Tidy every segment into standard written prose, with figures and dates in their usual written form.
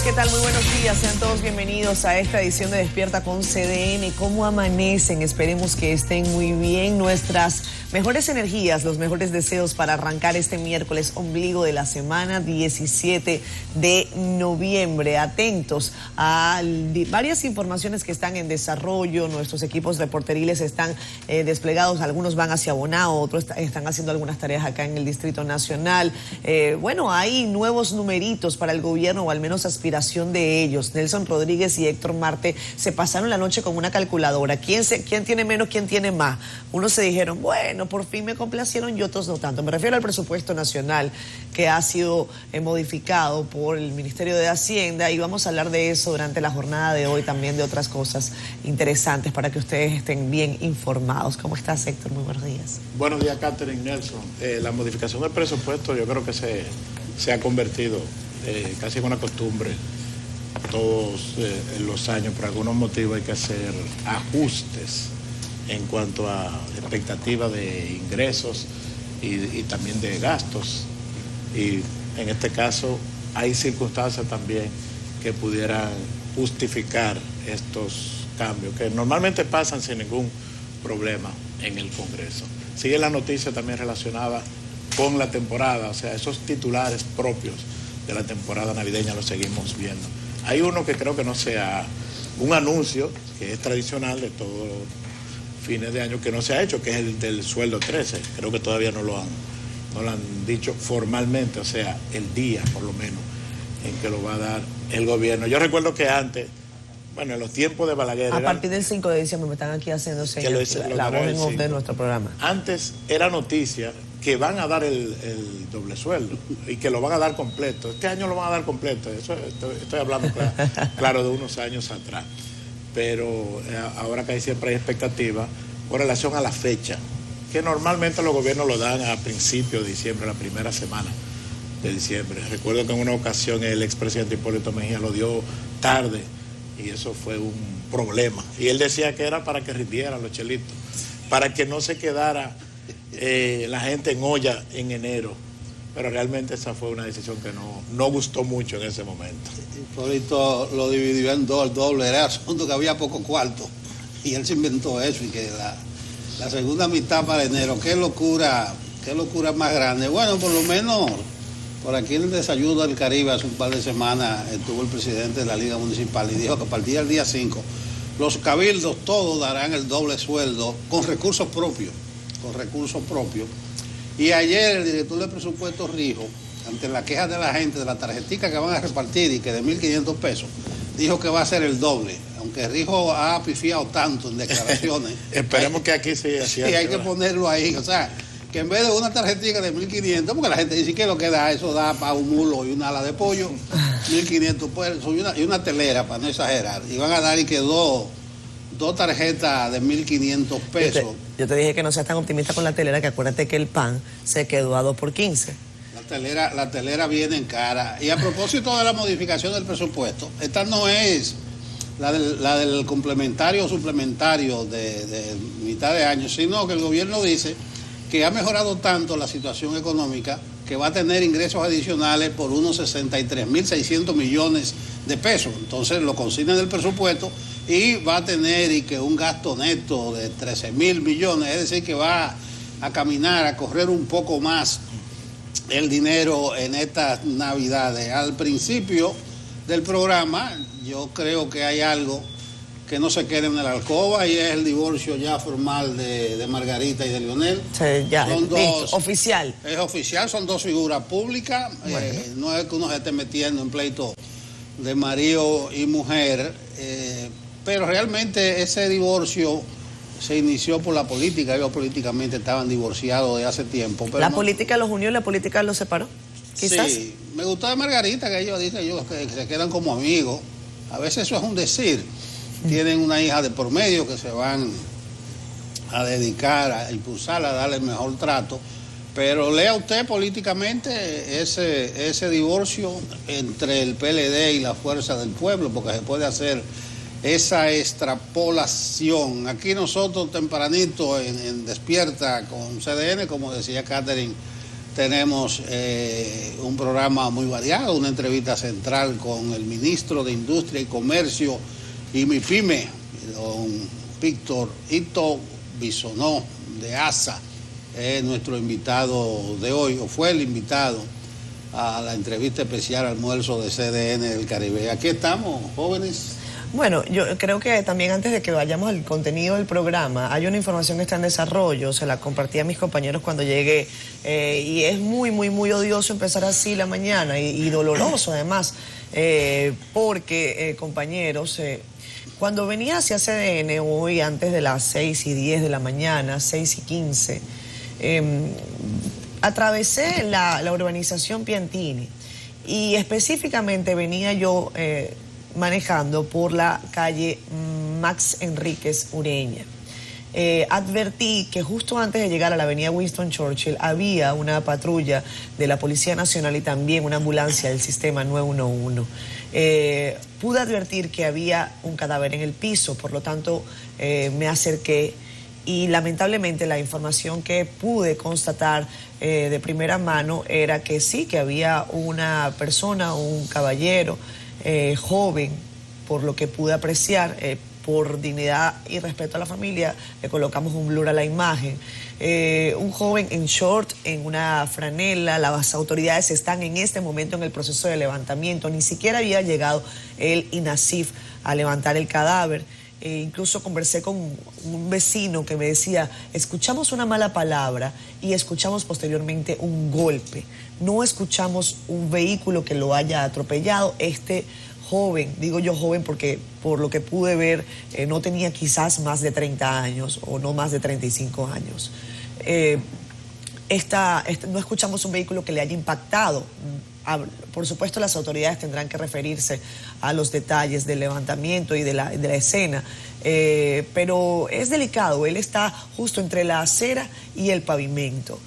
amigos, ¿qué tal? Muy buenos días. Sean todos bienvenidos a esta edición de Despierta con CDN. ¿Cómo amanecen? Esperemos que estén muy bien. Nuestras mejores energías, los mejores deseos para arrancar este miércoles, ombligo de la semana, 17 de noviembre. Atentos a varias informaciones que están en desarrollo. Nuestros equipos reporteriles están desplegados. Algunos van hacia Bonao, otros están haciendo algunas tareas acá en el Distrito Nacional. Bueno, hay nuevos numeritos para el gobierno, o al menos aspiración de ellos. Nelson Rodríguez y Héctor Marte se pasaron la noche con una calculadora. ¿Quién tiene menos, quién tiene más? Unos se dijeron, bueno, por fin me complacieron, y otros no tanto. Me refiero al presupuesto nacional que ha sido modificado por el Ministerio de Hacienda, y vamos a hablar de eso durante la jornada de hoy, también de otras cosas interesantes para que ustedes estén bien informados. ¿Cómo estás, Héctor? Muy buenos días. Buenos días, Catherine, Nelson. La modificación del presupuesto yo creo que se ha convertido casi en una costumbre todos los años. Por algunos motivos hay que hacer ajustes en cuanto a expectativa de ingresos y también de gastos, y en este caso hay circunstancias también que pudieran justificar estos cambios que normalmente pasan sin ningún problema en el Congreso. Sigue la noticia también relacionada con la temporada, o sea, esos titulares propios de la temporada navideña los seguimos viendo. Hay uno que creo que no sea un anuncio, que es tradicional de todos los fines de año, que no se ha hecho, que es el del sueldo 13. Creo que todavía no lo han dicho formalmente, o sea, el día por lo menos en que lo va a dar el gobierno. Yo recuerdo que antes, bueno, en los tiempos de Balaguer... A partir del 5 de diciembre me están aquí haciendo la voz en off de nuestro programa. Antes era noticia que van a dar el doble sueldo y que lo van a dar completo. Este año lo van a dar completo. Eso estoy hablando claro de unos años atrás. Pero ahora que siempre hay expectativa con relación a la fecha, que normalmente los gobiernos lo dan a principios de diciembre, la primera semana de diciembre. Recuerdo que en una ocasión el expresidente Hipólito Mejía lo dio tarde y eso fue un problema. Y él decía que era para que rindieran los chelitos, para que no se quedara la gente en olla en enero, pero realmente esa fue una decisión que no gustó mucho en ese momento. Hipólito lo dividió en dos, el doble, era asunto que había poco cuarto, y él se inventó eso, y que la segunda mitad para enero, qué locura más grande. Bueno, por lo menos por aquí en el Desayuno del Caribe hace un par de semanas estuvo el presidente de la Liga Municipal y dijo que a partir del día 5 los cabildos todos darán el doble sueldo con recursos propios. Y ayer el director de presupuesto Rijo, ante la queja de la gente de la tarjetica que van a repartir y que de 1.500 pesos, dijo que va a ser el doble, aunque Rijo ha pifiado tanto en declaraciones. Esperemos que aquí sea así. Sí, hay que ponerlo ahí, o sea, que en vez de una tarjetica de 1.500, porque la gente dice que lo que da, eso da para un mulo y una ala de pollo, 1.500 pesos y una telera, para no exagerar, y van a dar y que dos tarjetas de 1.500 pesos. Yo te dije que no seas tan optimista con la telera, que acuérdate que el pan se quedó a 2 por 15. La telera viene en cara. Y a propósito de la modificación del presupuesto, esta no es la del complementario o suplementario de mitad de año, sino que el gobierno dice que ha mejorado tanto la situación económica que va a tener ingresos adicionales por unos 63.600 millones de pesos. Entonces lo consigna en el presupuesto y va a tener un gasto neto de 13.000 millones, es decir, que va a caminar, a correr un poco más el dinero en estas Navidades. Al principio del programa yo creo que hay algo que no se quede en la alcoba, y es el divorcio ya formal de Margarita y de Leonel. Sí, ya, listo, oficial. Es oficial, son dos figuras públicas. Bueno. No es que uno se esté metiendo en pleito de marido y mujer, pero realmente ese divorcio se inició por la política. Ellos políticamente estaban divorciados de hace tiempo. Pero ¿La política los unió y la política los separó? Quizás. Sí, me gustó de Margarita, que ellos dicen que se quedan como amigos. A veces eso es un decir. Tienen una hija de por medio que se van a dedicar a impulsarla, a darle el mejor trato. Pero lea usted políticamente ese divorcio entre el PLD y la Fuerza del Pueblo, porque se puede hacer esa extrapolación. Aquí nosotros tempranito en Despierta con CDN, como decía Catherine, tenemos un programa muy variado, una entrevista central con el ministro de Industria y Comercio y MIPYME, don Víctor Ito Bisonó de ASA, nuestro invitado de hoy, o fue el invitado a la entrevista especial almuerzo de CDN del Caribe. Aquí estamos, jóvenes. Bueno, yo creo que también antes de que vayamos al contenido del programa, hay una información que está en desarrollo, se la compartí a mis compañeros cuando llegué, y es muy odioso empezar así la mañana y doloroso además, porque compañeros, cuando venía hacia CDN hoy antes de las 6:10 de la mañana, 6:15, atravesé la urbanización Piantini y específicamente venía yo manejando por la calle Max Enríquez Ureña. Advertí que justo antes de llegar a la avenida Winston Churchill había una patrulla de la Policía Nacional y también una ambulancia del sistema 911. Pude advertir que había un cadáver en el piso, por lo tanto me acerqué y lamentablemente la información que pude constatar de primera mano era que sí, que había una persona, un caballero, joven, por lo que pude apreciar, por dignidad y respeto a la familia, le colocamos un blur a la imagen. Un joven en short, en una franela. Las autoridades están en este momento en el proceso de levantamiento. Ni siquiera había llegado el INASIF a levantar el cadáver. Incluso conversé con un vecino que me decía, escuchamos una mala palabra y escuchamos posteriormente un golpe. No escuchamos un vehículo que lo haya atropellado. Este joven, digo yo joven porque por lo que pude ver no tenía quizás más de 30 años o no más de 35 años. No escuchamos un vehículo que le haya impactado. Por supuesto, las autoridades tendrán que referirse a los detalles del levantamiento y de la escena, pero es delicado. Él está justo entre la acera y el pavimento.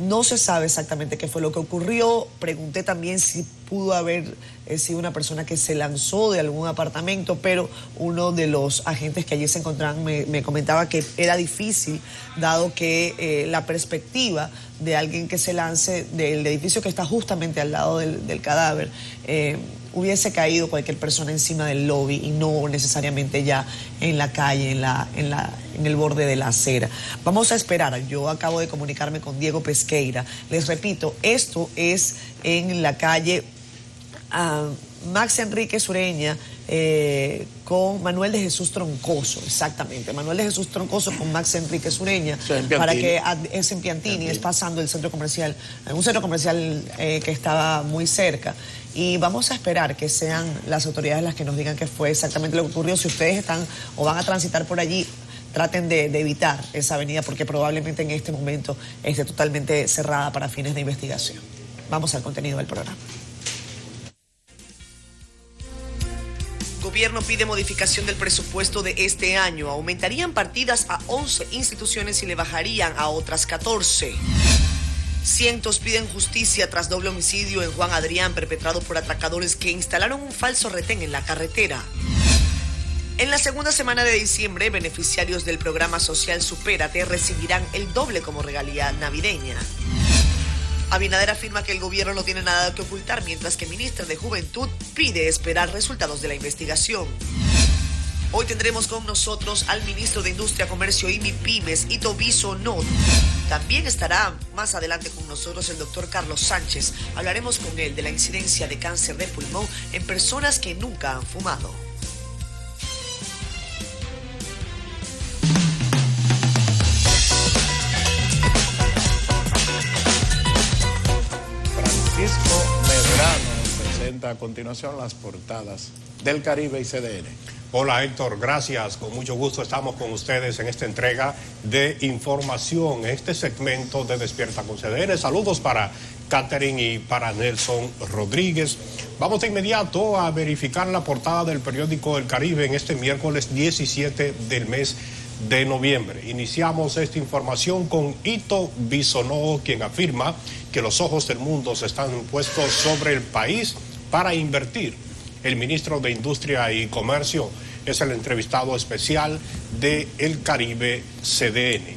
No se sabe exactamente qué fue lo que ocurrió. Pregunté también si pudo haber sido una persona que se lanzó de algún apartamento, pero uno de los agentes que allí se encontraban me comentaba que era difícil, dado que la perspectiva de alguien que se lance del edificio que está justamente al lado del cadáver, hubiese caído cualquier persona encima del lobby y no necesariamente ya en la calle, en el borde de la acera. Vamos a esperar. Yo acabo de comunicarme con Diego Pesqueira. Les repito, esto es en la calle Max Enríquez Ureña, con Manuel de Jesús Troncoso, exactamente. Manuel de Jesús Troncoso con Max Enríquez Ureña, para que es en Piantini, es pasando el centro comercial, un centro comercial que estaba muy cerca. Y vamos a esperar que sean las autoridades las que nos digan qué fue exactamente lo que ocurrió. Si ustedes están o van a transitar por allí, traten de evitar esa avenida porque probablemente en este momento esté totalmente cerrada para fines de investigación. Vamos al contenido del programa. Gobierno pide modificación del presupuesto de este año. Aumentarían partidas a 11 instituciones y le bajarían a otras 14. Cientos piden justicia tras doble homicidio en Juan Adrián perpetrado por atracadores que instalaron un falso retén en la carretera. En la segunda semana de diciembre, beneficiarios del programa social Supérate recibirán el doble como regalía navideña. Abinader afirma que el gobierno no tiene nada que ocultar, mientras que ministra de Juventud pide esperar resultados de la investigación. Hoy tendremos con nosotros al ministro de Industria, Comercio y MIPYMES, Ito Bisonó. También estará más adelante con nosotros el doctor Carlos Sánchez. Hablaremos con él de la incidencia de cáncer de pulmón en personas que nunca han fumado. Francisco Medrano nos presenta a continuación las portadas del Caribe y CDN. Hola Héctor, gracias. Con mucho gusto estamos con ustedes en esta entrega de información, este segmento de Despierta con CDN. Saludos para Catherine y para Nelson Rodríguez. Vamos de inmediato a verificar la portada del periódico El Caribe en este miércoles 17 del mes de noviembre. Iniciamos esta información con Ito Bisonó, quien afirma que los ojos del mundo se están puestos sobre el país para invertir. El ministro de Industria y Comercio es el entrevistado especial de El Caribe CDN.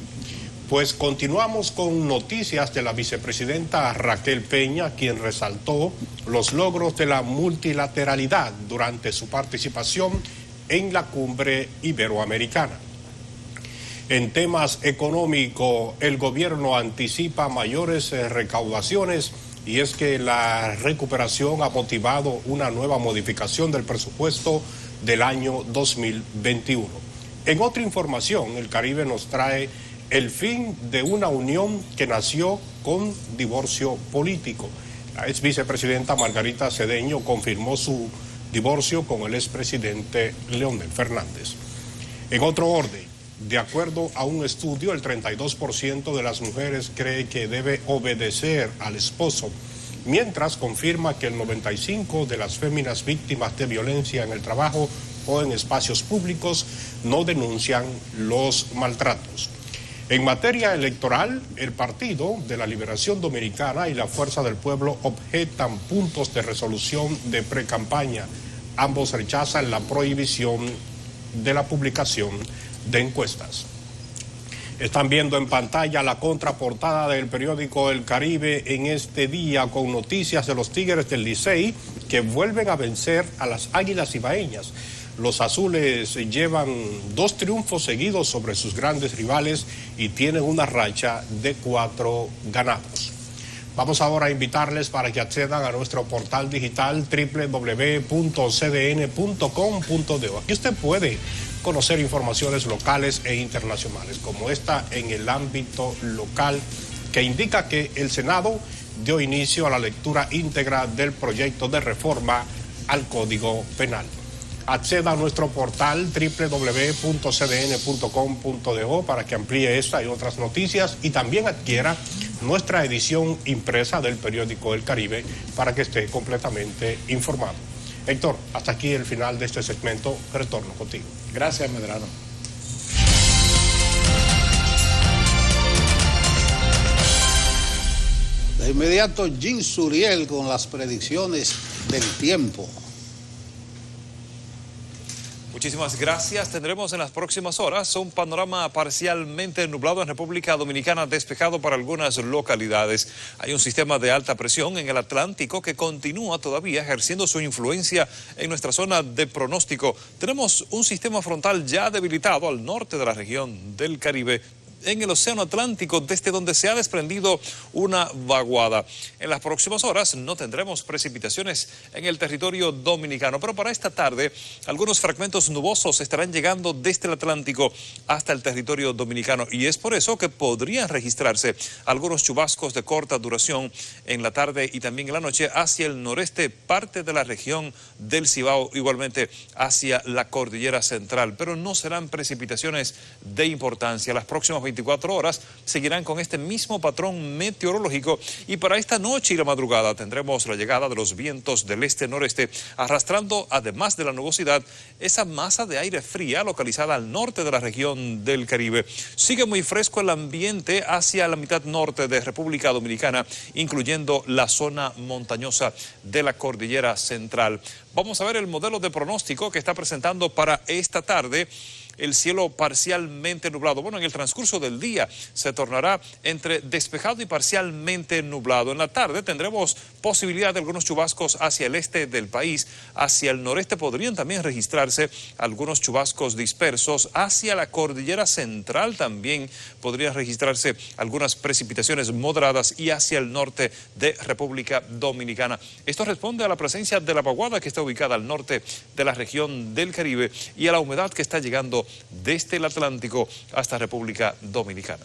Pues continuamos con noticias de la vicepresidenta Raquel Peña, quien resaltó los logros de la multilateralidad durante su participación en la cumbre iberoamericana. En temas económicos, el gobierno anticipa mayores recaudaciones y es que la recuperación ha motivado una nueva modificación del presupuesto del año 2021. En otra información, el Caribe nos trae el fin de una unión que nació con divorcio político. La ex vicepresidenta Margarita Cedeño confirmó su divorcio con el expresidente Leonel Fernández. En otro orden, de acuerdo a un estudio, el 32% de las mujeres cree que debe obedecer al esposo, mientras confirma que el 95% de las féminas víctimas de violencia en el trabajo o en espacios públicos no denuncian los maltratos. En materia electoral, el Partido de la Liberación Dominicana y la Fuerza del Pueblo objetan puntos de resolución de precampaña. Ambos rechazan la prohibición de la publicación de encuestas. Están viendo en pantalla la contraportada del periódico El Caribe en este día con noticias de los Tigres del Licey que vuelven a vencer a las Águilas Ibaeñas. Los azules llevan 2 triunfos seguidos sobre sus grandes rivales y tienen una racha de 4 ganados. Vamos ahora a invitarles para que accedan a nuestro portal digital www.cdn.com.do. Aquí usted puede conocer informaciones locales e internacionales, como esta en el ámbito local, que indica que el Senado dio inicio a la lectura íntegra del proyecto de reforma al Código Penal. Acceda a nuestro portal www.cdn.com.do para que amplíe esta y otras noticias y también adquiera nuestra edición impresa del periódico El Caribe para que esté completamente informado. Héctor, hasta aquí el final de este segmento. Retorno contigo. Gracias, Medrano. De inmediato, Jim Suriel con las predicciones del tiempo. Muchísimas gracias. Tendremos en las próximas horas un panorama parcialmente nublado en República Dominicana, despejado para algunas localidades. Hay un sistema de alta presión en el Atlántico que continúa todavía ejerciendo su influencia en nuestra zona de pronóstico. Tenemos un sistema frontal ya debilitado al norte de la región del Caribe, en el Océano Atlántico, desde donde se ha desprendido una vaguada. En las próximas horas no tendremos precipitaciones en el territorio dominicano, pero para esta tarde algunos fragmentos nubosos estarán llegando desde el Atlántico hasta el territorio dominicano y es por eso que podrían registrarse algunos chubascos de corta duración en la tarde y también en la noche hacia el noreste, parte de la región del Cibao, igualmente hacia la cordillera central, pero no serán precipitaciones de importancia. Las próximas 24 horas seguirán con este mismo patrón meteorológico y para esta noche y la madrugada tendremos la llegada de los vientos del este-noreste arrastrando, además de la nubosidad, esa masa de aire fría localizada al norte de la región del Caribe. Sigue muy fresco el ambiente hacia la mitad norte de República Dominicana, incluyendo la zona montañosa de la cordillera central. Vamos a ver el modelo de pronóstico que está presentando para esta tarde. El cielo parcialmente nublado. Bueno, en el transcurso del día se tornará entre despejado y parcialmente nublado. En la tarde tendremos posibilidad de algunos chubascos hacia el este del país. Hacia el noreste podrían también registrarse algunos chubascos dispersos. Hacia la cordillera central también podrían registrarse algunas precipitaciones moderadas y hacia el norte de República Dominicana. Esto responde a la presencia de la vaguada que está ubicada al norte de la región del Caribe y a la humedad que está llegando desde el Atlántico hasta República Dominicana.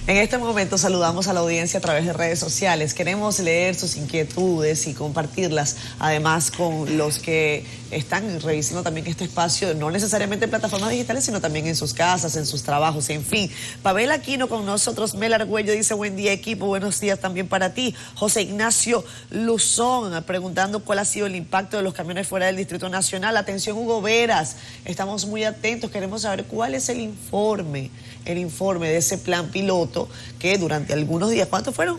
En este momento saludamos a la audiencia a través de redes sociales. Queremos leer sus inquietudes y compartirlas, además con los que están revisando también este espacio, no necesariamente en plataformas digitales, sino también en sus casas, en sus trabajos, en fin. Pavel Aquino con nosotros, Mel Argüello dice, buen día equipo, buenos días también para ti. José Ignacio Luzón preguntando cuál ha sido el impacto de los camiones fuera del Distrito Nacional. Atención Hugo Veras, estamos muy atentos, queremos saber cuál es el informe de ese plan piloto que durante algunos días, ¿cuántos fueron?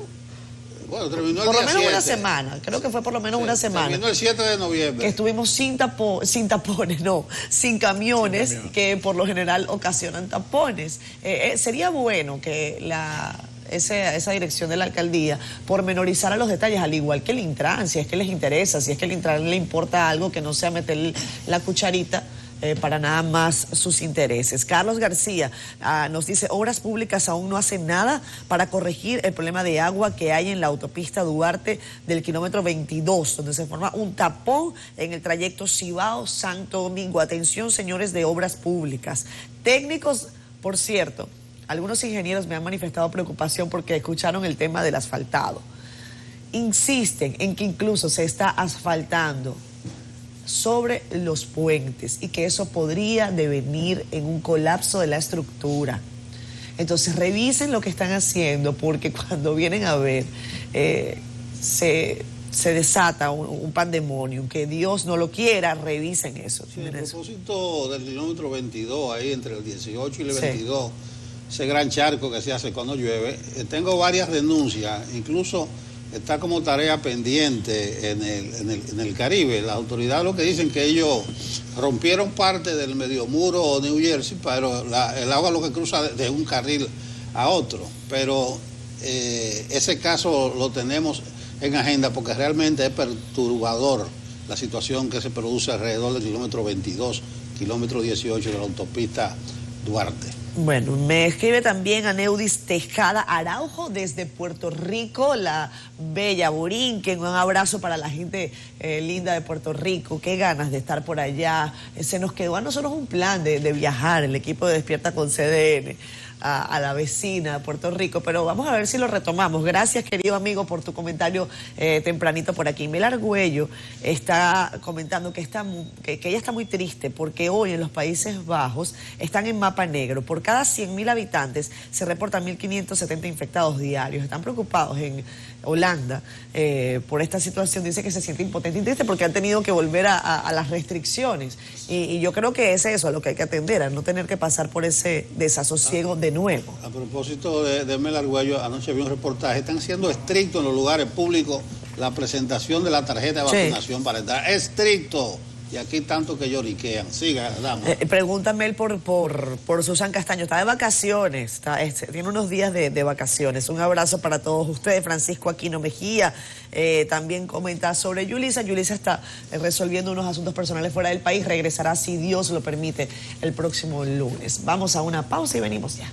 Bueno, terminó el por lo día menos 7. una semana, creo que fue por lo menos una semana. Terminó el 7 de noviembre. Que estuvimos sin tapones, no, sin camiones, que por lo general ocasionan tapones. Sería bueno que esa dirección de la alcaldía pormenorizara los detalles, al igual que el Intran, si es que les interesa, si es que el Intran le importa algo, que no sea meter la cucharita para nada más sus intereses. Carlos García nos dice, Obras Públicas aún no hacen nada para corregir el problema de agua que hay en la autopista Duarte del kilómetro 22, donde se forma un tapón en el trayecto Cibao-Santo Domingo. Atención, señores de Obras Públicas. Técnicos, por cierto, algunos ingenieros me han manifestado preocupación porque escucharon el tema del asfaltado. Insisten en que incluso se está asfaltando sobre los puentes y que eso podría devenir en un colapso de la estructura. Entonces revisen lo que están haciendo, porque cuando vienen a ver se desata un pandemonium, que Dios no lo quiera. Revisen eso. Sí, a propósito del kilómetro 22, ahí entre el 18 y el 22, ese gran charco que se hace cuando llueve, tengo varias denuncias, incluso está como tarea pendiente en el Caribe. Las autoridades lo que dicen que ellos rompieron parte del medio muro New Jersey, pero el agua lo que cruza de un carril a otro. Pero ese caso lo tenemos en agenda porque realmente es perturbador la situación que se produce alrededor del kilómetro 22, kilómetro 18 de la autopista Duarte. Bueno, me escribe también Aneudis Tejada Araujo desde Puerto Rico, la bella Borinquen. Un abrazo para la gente linda de Puerto Rico. Qué ganas de estar por allá. Se nos quedó a nosotros un plan de viajar, el equipo de Despierta con CDN, a la vecina de Puerto Rico, pero vamos a ver si lo retomamos. Gracias, querido amigo, por tu comentario tempranito por aquí. Mel Argüello está comentando que ella está muy triste porque hoy en los Países Bajos están en mapa negro. Por cada 100.000 habitantes se reportan 1.570 infectados diarios. Están preocupados en Holanda por esta situación. Dice que se siente impotente y triste porque han tenido que volver a las restricciones. Y yo creo que es eso a lo que hay que atender, a no tener que pasar por ese desasosiego de nuevo. A propósito de Mel Argüello, anoche vi un reportaje. Están siendo estrictos en los lugares públicos la presentación de la tarjeta de vacunación para entrar. Estricto. Y aquí tanto que lloriquean. Siga, dama. Pregúntame él por Susan Castaño. Está de vacaciones, tiene unos días de vacaciones. Un abrazo para todos ustedes. Francisco Aquino Mejía también comenta sobre Yulisa. Yulisa está resolviendo unos asuntos personales fuera del país. Regresará, si Dios lo permite, el próximo lunes. Vamos a una pausa y venimos ya.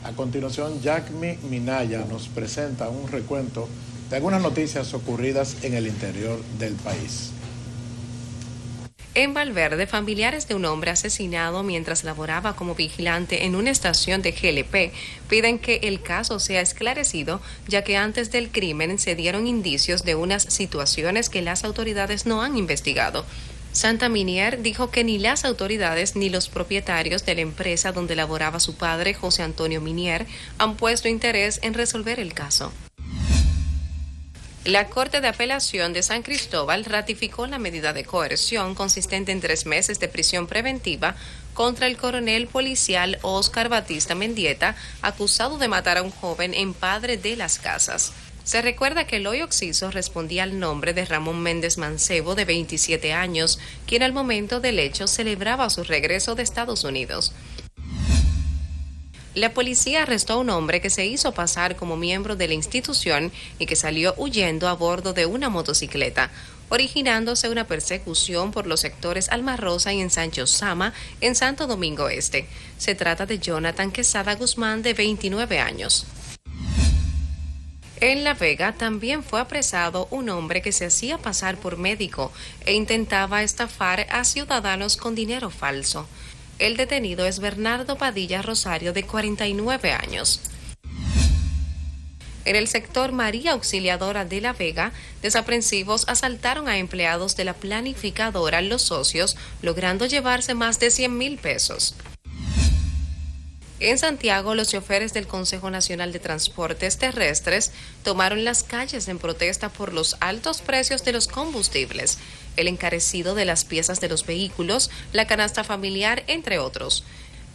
A continuación, Jacmi Minaya nos presenta un recuento de algunas noticias ocurridas en el interior del país. En Valverde, familiares de un hombre asesinado mientras laboraba como vigilante en una estación de GLP piden que el caso sea esclarecido, ya que antes del crimen se dieron indicios de unas situaciones que las autoridades no han investigado. Santa Minier dijo que ni las autoridades ni los propietarios de la empresa donde laboraba su padre, José Antonio Minier, han puesto interés en resolver el caso. La Corte de Apelación de San Cristóbal ratificó la medida de coerción consistente en 3 meses de prisión preventiva contra el coronel policial Óscar Batista Mendieta, acusado de matar a un joven en Padre de las Casas. Se recuerda que Eloy Oxiso respondía al nombre de Ramón Méndez Mancebo, de 27 años, quien al momento del hecho celebraba su regreso de Estados Unidos. La policía arrestó a un hombre que se hizo pasar como miembro de la institución y que salió huyendo a bordo de una motocicleta, originándose una persecución por los sectores Alma Rosa y Ensanche Osama en Santo Domingo Este. Se trata de Jonathan Quesada Guzmán, de 29 años. En La Vega también fue apresado un hombre que se hacía pasar por médico e intentaba estafar a ciudadanos con dinero falso. El detenido es Bernardo Padilla Rosario, de 49 años. En el sector María Auxiliadora de La Vega, desaprensivos asaltaron a empleados de la planificadora Los Socios, logrando llevarse más de 100,000 pesos. En Santiago, los choferes del Consejo Nacional de Transportes Terrestres tomaron las calles en protesta por los altos precios de los combustibles, el encarecido de las piezas de los vehículos, la canasta familiar, entre otros.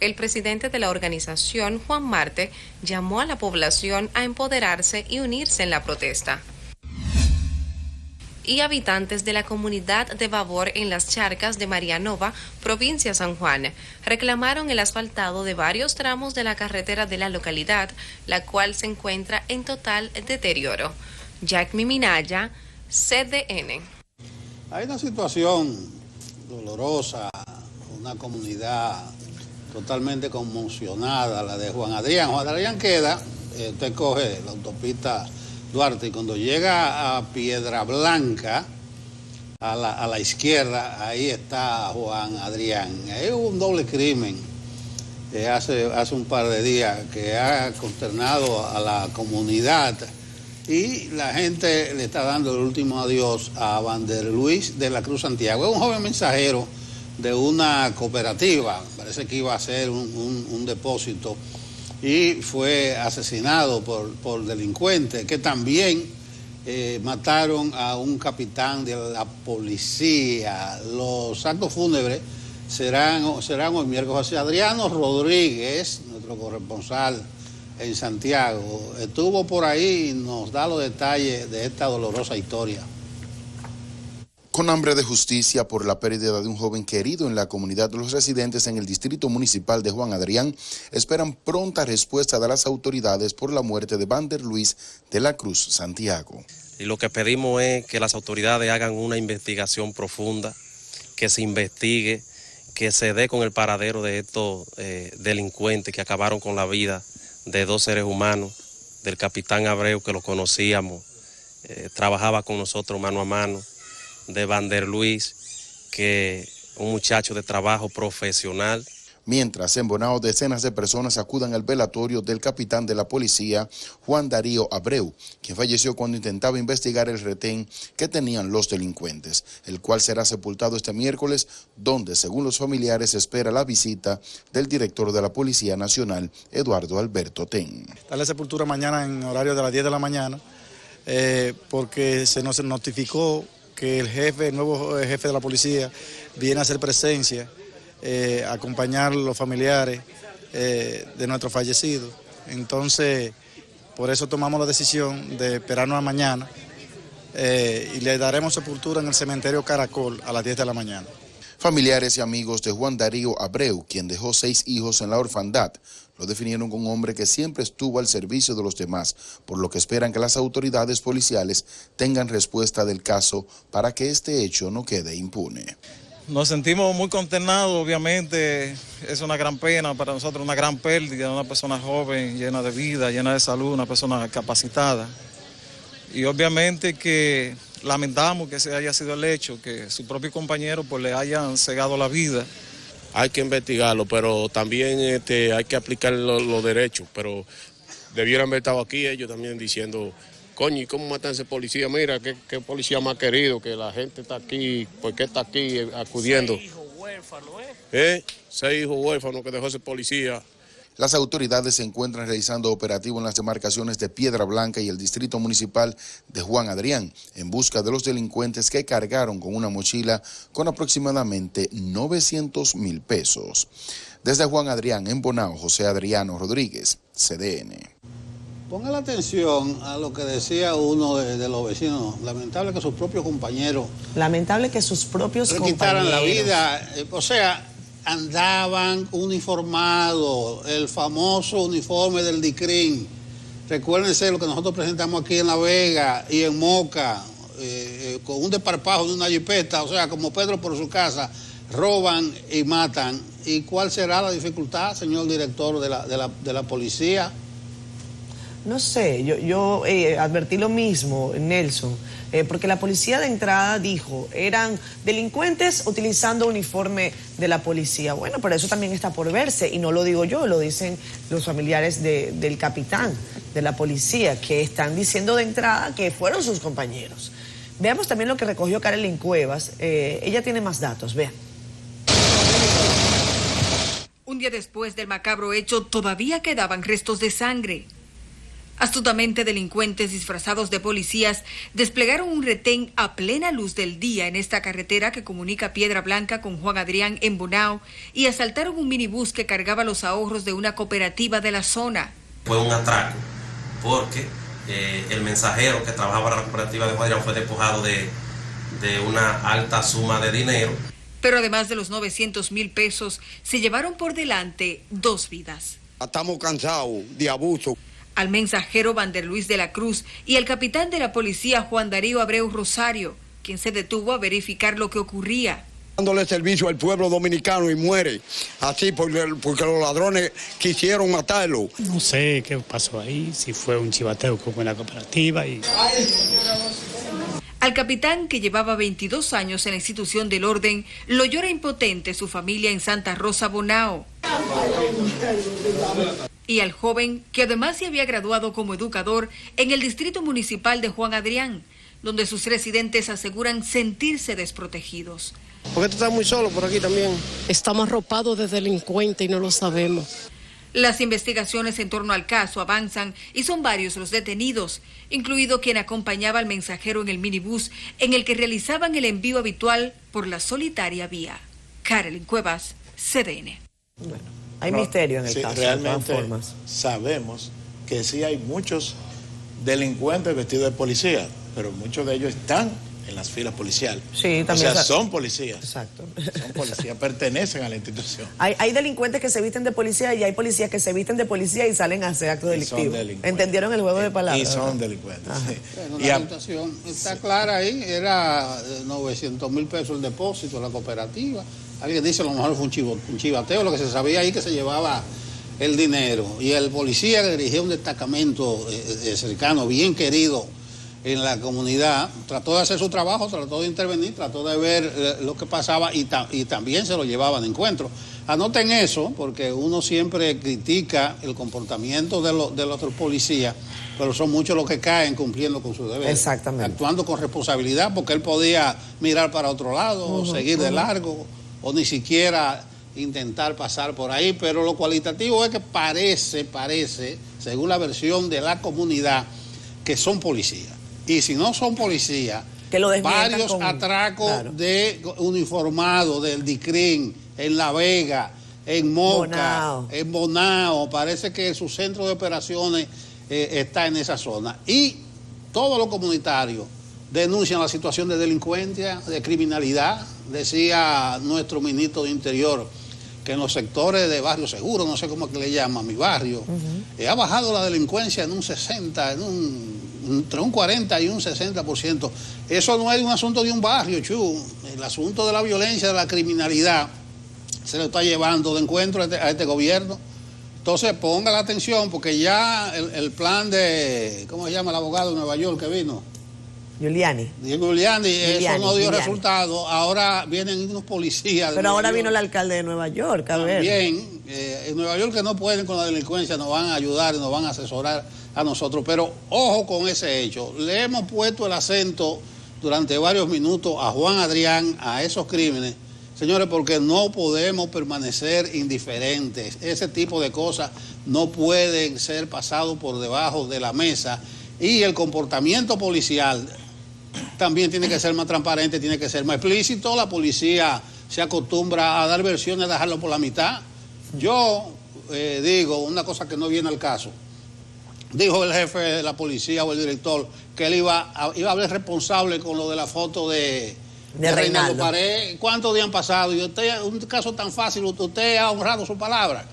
El presidente de la organización, Juan Marte, llamó a la población a empoderarse y unirse en la protesta. Y habitantes de la comunidad de Babor en las Charcas de Marianova, provincia San Juan, reclamaron el asfaltado de varios tramos de la carretera de la localidad, la cual se encuentra en total deterioro. Jackmi Minaya, CDN. Hay una situación dolorosa, una comunidad totalmente conmocionada, la de Juan Adrián. Juan Adrián queda, usted coge la autopista Duarte y cuando llega a Piedra Blanca, a la izquierda, ahí está Juan Adrián. Ahí hubo un doble crimen hace un par de días que ha consternado a la comunidad y la gente le está dando el último adiós a Vander Luis de la Cruz Santiago. Es un joven mensajero de una cooperativa, parece que iba a hacer un depósito, y fue asesinado por delincuentes que también mataron a un capitán de la policía. Los actos fúnebres serán hoy miércoles. José Adriano Rodríguez, nuestro corresponsal en Santiago, estuvo por ahí y nos da los detalles de esta dolorosa historia. Con hambre de justicia por la pérdida de un joven querido en la comunidad, los residentes en el distrito municipal de Juan Adrián esperan pronta respuesta de las autoridades por la muerte de Vander Luis de la Cruz Santiago. Y lo que pedimos es que las autoridades hagan una investigación profunda, que se investigue, que se dé con el paradero de estos delincuentes que acabaron con la vida de 2 seres humanos, del capitán Abreu, que lo conocíamos, trabajaba con nosotros mano a mano, de Vander Luis, que un muchacho de trabajo profesional. Mientras en Bonao decenas de personas acudan al velatorio del capitán de la policía, Juan Darío Abreu, quien falleció cuando intentaba investigar el retén que tenían los delincuentes, el cual será sepultado este miércoles, donde según los familiares se espera la visita del director de la Policía Nacional, Eduardo Alberto Ten. Está la sepultura mañana en horario de las 10 de la mañana, porque se nos notificó que el nuevo jefe de la policía viene a hacer presencia, acompañar a los familiares de nuestros fallecidos. Entonces, por eso tomamos la decisión de esperarnos a mañana y le daremos sepultura en el cementerio Caracol a las 10 de la mañana. Familiares y amigos de Juan Darío Abreu, quien dejó 6 hijos en la orfandad, lo definieron como un hombre que siempre estuvo al servicio de los demás, por lo que esperan que las autoridades policiales tengan respuesta del caso para que este hecho no quede impune. Nos sentimos muy consternados, obviamente es una gran pena para nosotros, una gran pérdida de una persona joven, llena de vida, llena de salud, una persona capacitada. Y obviamente que lamentamos que ese haya sido el hecho, que su propio compañero pues le hayan cegado la vida. Hay que investigarlo, pero también hay que aplicar los derechos, pero debieran haber estado aquí ellos también diciendo, coño, ¿y cómo matan a ese policía? Mira, qué policía más querido, que la gente está aquí, ¿por qué está aquí acudiendo? 6 hijos huérfanos, ¿eh? 6 hijos huérfanos que dejó ese policía. Las autoridades se encuentran realizando operativos en las demarcaciones de Piedra Blanca y el distrito municipal de Juan Adrián en busca de los delincuentes que cargaron con una mochila con aproximadamente 900,000 pesos. Desde Juan Adrián, en Bonao, José Adriano Rodríguez, CDN. Ponga la atención a lo que decía uno de los vecinos. Lamentable que sus propios compañeros... Lamentable que sus propios le compañeros... quitaran la vida. O sea, andaban uniformados, el famoso uniforme del DICRIN. Recuérdense lo que nosotros presentamos aquí en La Vega y en Moca, con un desparpajo de una jipeta, o sea, como Pedro por su casa, roban y matan. ¿Y cuál será la dificultad, señor director de la policía? No sé, yo advertí lo mismo, Nelson, porque la policía de entrada dijo, eran delincuentes utilizando uniforme de la policía. Bueno, pero eso también está por verse, y no lo digo yo, lo dicen los familiares del capitán de la policía, que están diciendo de entrada que fueron sus compañeros. Veamos también lo que recogió Karelyn Cuevas, ella tiene más datos, vean. Un día después del macabro hecho, todavía quedaban restos de sangre. Astutamente, delincuentes disfrazados de policías desplegaron un retén a plena luz del día en esta carretera que comunica Piedra Blanca con Juan Adrián en Bonao y asaltaron un minibús que cargaba los ahorros de una cooperativa de la zona. Fue un atraco porque el mensajero que trabajaba para la cooperativa de Juan Adrián fue despojado de una alta suma de dinero. Pero además de los 900,000 pesos, se llevaron por delante 2 vidas. Estamos cansados de abuso. Al mensajero Vander Luis de la Cruz y al capitán de la policía Juan Darío Abreu Rosario, quien se detuvo a verificar lo que ocurría. Dándole servicio al pueblo dominicano y muere así porque los ladrones quisieron matarlo. No sé qué pasó ahí, si fue un chivateo como en la cooperativa. Al capitán, que llevaba 22 años en la institución del orden, lo llora impotente su familia en Santa Rosa, Bonao. Y al joven, que además se había graduado como educador en el Distrito Municipal de Juan Adrián, donde sus residentes aseguran sentirse desprotegidos. ¿Por qué tú estás muy solo por aquí también? Estamos arropados de delincuentes y no lo sabemos. Las investigaciones en torno al caso avanzan y son varios los detenidos, incluido quien acompañaba al mensajero en el minibús en el que realizaban el envío habitual por la solitaria vía. Carolyn Cuevas, CDN. Bueno, hay misterio en el caso. Realmente de todas formas. sabemos que sí hay muchos delincuentes vestidos de policía, pero muchos de ellos están en las filas policiales. Sí, también. O sea, son policías. Exacto. Son policías, pertenecen a la institución. Hay delincuentes que se visten de policía y hay policías que se visten de policía y salen a hacer actos delictivos. ¿Entendieron el juego de palabras? Y son delincuentes. Sí. Bueno, la situación está clara ahí. Era 900,000 pesos el depósito de la cooperativa. Alguien dice a lo mejor fue un chivateo, lo que se sabía ahí que se llevaba el dinero. Y el policía que dirigía un destacamento cercano, bien querido en la comunidad, trató de hacer su trabajo, trató de intervenir, trató de ver lo que pasaba y también se lo llevaban de encuentro. Anoten eso, porque uno siempre critica el comportamiento de los otros policías, pero son muchos los que caen cumpliendo con su deber. Exactamente. Actuando con responsabilidad, porque él podía mirar para otro lado, o seguir de largo, o ni siquiera intentar pasar por ahí, pero lo cualitativo es que parece, según la versión de la comunidad, que son policías. Y si no son policías, varios atracos de uniformados del DICRIN en La Vega, en Moca, en Bonao, parece que su centro de operaciones está en esa zona. Y todos los comunitarios denuncian la situación de delincuencia, de criminalidad. Decía nuestro ministro de Interior que en los sectores de barrio seguro, no sé cómo es que le llaman, mi barrio, ha bajado la delincuencia en un 60, entre un 40 y un 60%. Eso no es un asunto de un barrio, Chu. El asunto de la violencia, de la criminalidad, se lo está llevando de encuentro a este gobierno. Entonces ponga la atención, porque ya el plan de, ¿cómo se llama el abogado de Nueva York que vino? Giuliani, eso no dio resultado. Ahora vienen unos policías. Pero ahora vino el alcalde de Nueva York, a ver. También, en Nueva York, que no pueden con la delincuencia, nos van a ayudar y nos van a asesorar a nosotros. Pero ojo con ese hecho. Le hemos puesto el acento durante varios minutos a Juan Adrián, a esos crímenes, señores, porque no podemos permanecer indiferentes. Ese tipo de cosas no pueden ser pasados por debajo de la mesa. Y el comportamiento policial también tiene que ser más transparente, tiene que ser más explícito. La policía se acostumbra a dar versiones, a dejarlo por la mitad. Yo digo una cosa que no viene al caso. Dijo el jefe de la policía o el director que él iba a hablar responsable con lo de la foto de Reinaldo Pared. ¿Cuántos días han pasado? Y usted, un caso tan fácil, usted ha honrado su palabra.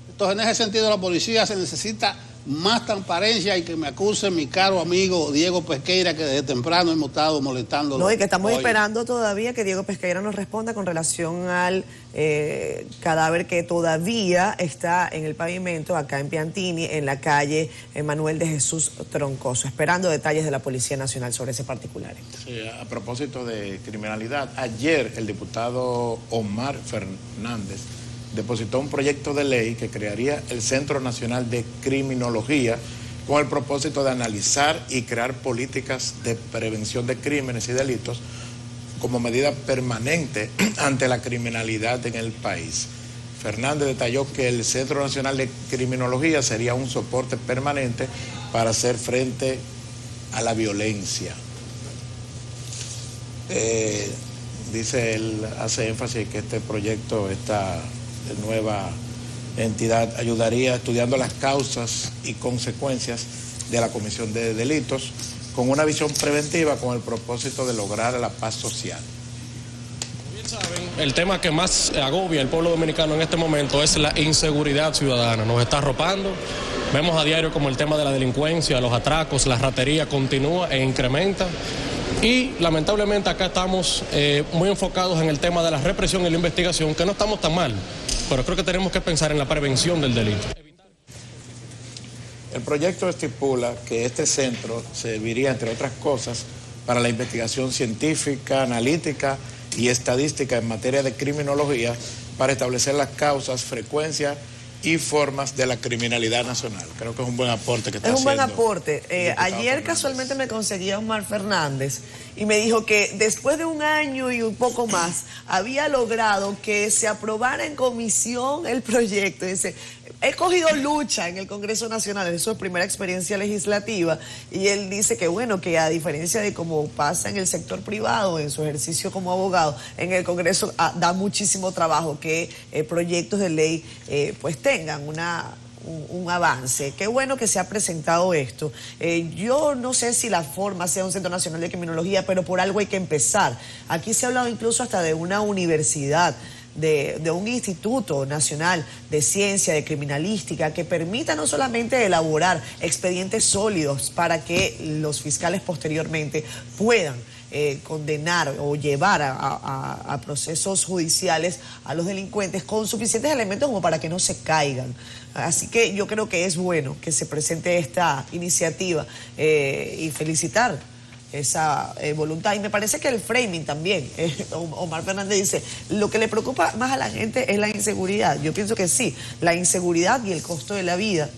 Entonces, en ese sentido, la policía se necesita más transparencia y que me acuse mi caro amigo Diego Pesqueira, que desde temprano hemos estado molestándolo. No, y que estamos esperando todavía que Diego Pesqueira nos responda con relación al cadáver que todavía está en el pavimento acá en Piantini, en la calle Manuel de Jesús Troncoso, esperando detalles de la Policía Nacional sobre ese particular. Sí, a propósito de criminalidad, ayer el diputado Omar Fernández depositó un proyecto de ley que crearía el Centro Nacional de Criminología con el propósito de analizar y crear políticas de prevención de crímenes y delitos como medida permanente ante la criminalidad en el país. Fernández detalló que el Centro Nacional de Criminología sería un soporte permanente para hacer frente a la violencia. Dice él, hace énfasis que este proyecto, esta nueva entidad, ayudaría estudiando las causas y consecuencias de la comisión de delitos con una visión preventiva con el propósito de lograr la paz social. Bien saben, el tema que más agobia al pueblo dominicano en este momento es la inseguridad ciudadana. Nos está arropando. Vemos a diario como el tema de la delincuencia, los atracos, la ratería continúa e incrementa. Y lamentablemente acá estamos muy enfocados en el tema de la represión y la investigación, que no estamos tan mal, pero creo que tenemos que pensar en la prevención del delito. El proyecto estipula que este centro serviría, entre otras cosas, para la investigación científica, analítica y estadística en materia de criminología, para establecer las causas, frecuencias y formas de la criminalidad nacional. Creo que es un buen aporte que está haciendo. Es un buen aporte. Ayer casualmente me conseguí a Omar Fernández y me dijo que después de un año y un poco más había logrado que se aprobara en comisión el proyecto. Dice, he cogido lucha en el Congreso Nacional, es su primera experiencia legislativa, y él dice que bueno, que a diferencia de cómo pasa en el sector privado, en su ejercicio como abogado, en el Congreso da muchísimo trabajo que proyectos de ley pues tengan un avance. Qué bueno que se ha presentado esto. Yo no sé si la forma sea un Centro Nacional de Criminología, pero por algo hay que empezar. Aquí se ha hablado incluso hasta de una universidad, de un instituto nacional de ciencia, de criminalística, que permita no solamente elaborar expedientes sólidos para que los fiscales posteriormente puedan condenar o llevar a procesos judiciales a los delincuentes con suficientes elementos como para que no se caigan. Así que yo creo que es bueno que se presente esta iniciativa y felicitar esa voluntad. Y me parece que el framing también, Omar Fernández dice, lo que le preocupa más a la gente es la inseguridad. Yo pienso que sí, la inseguridad y el costo de la vida.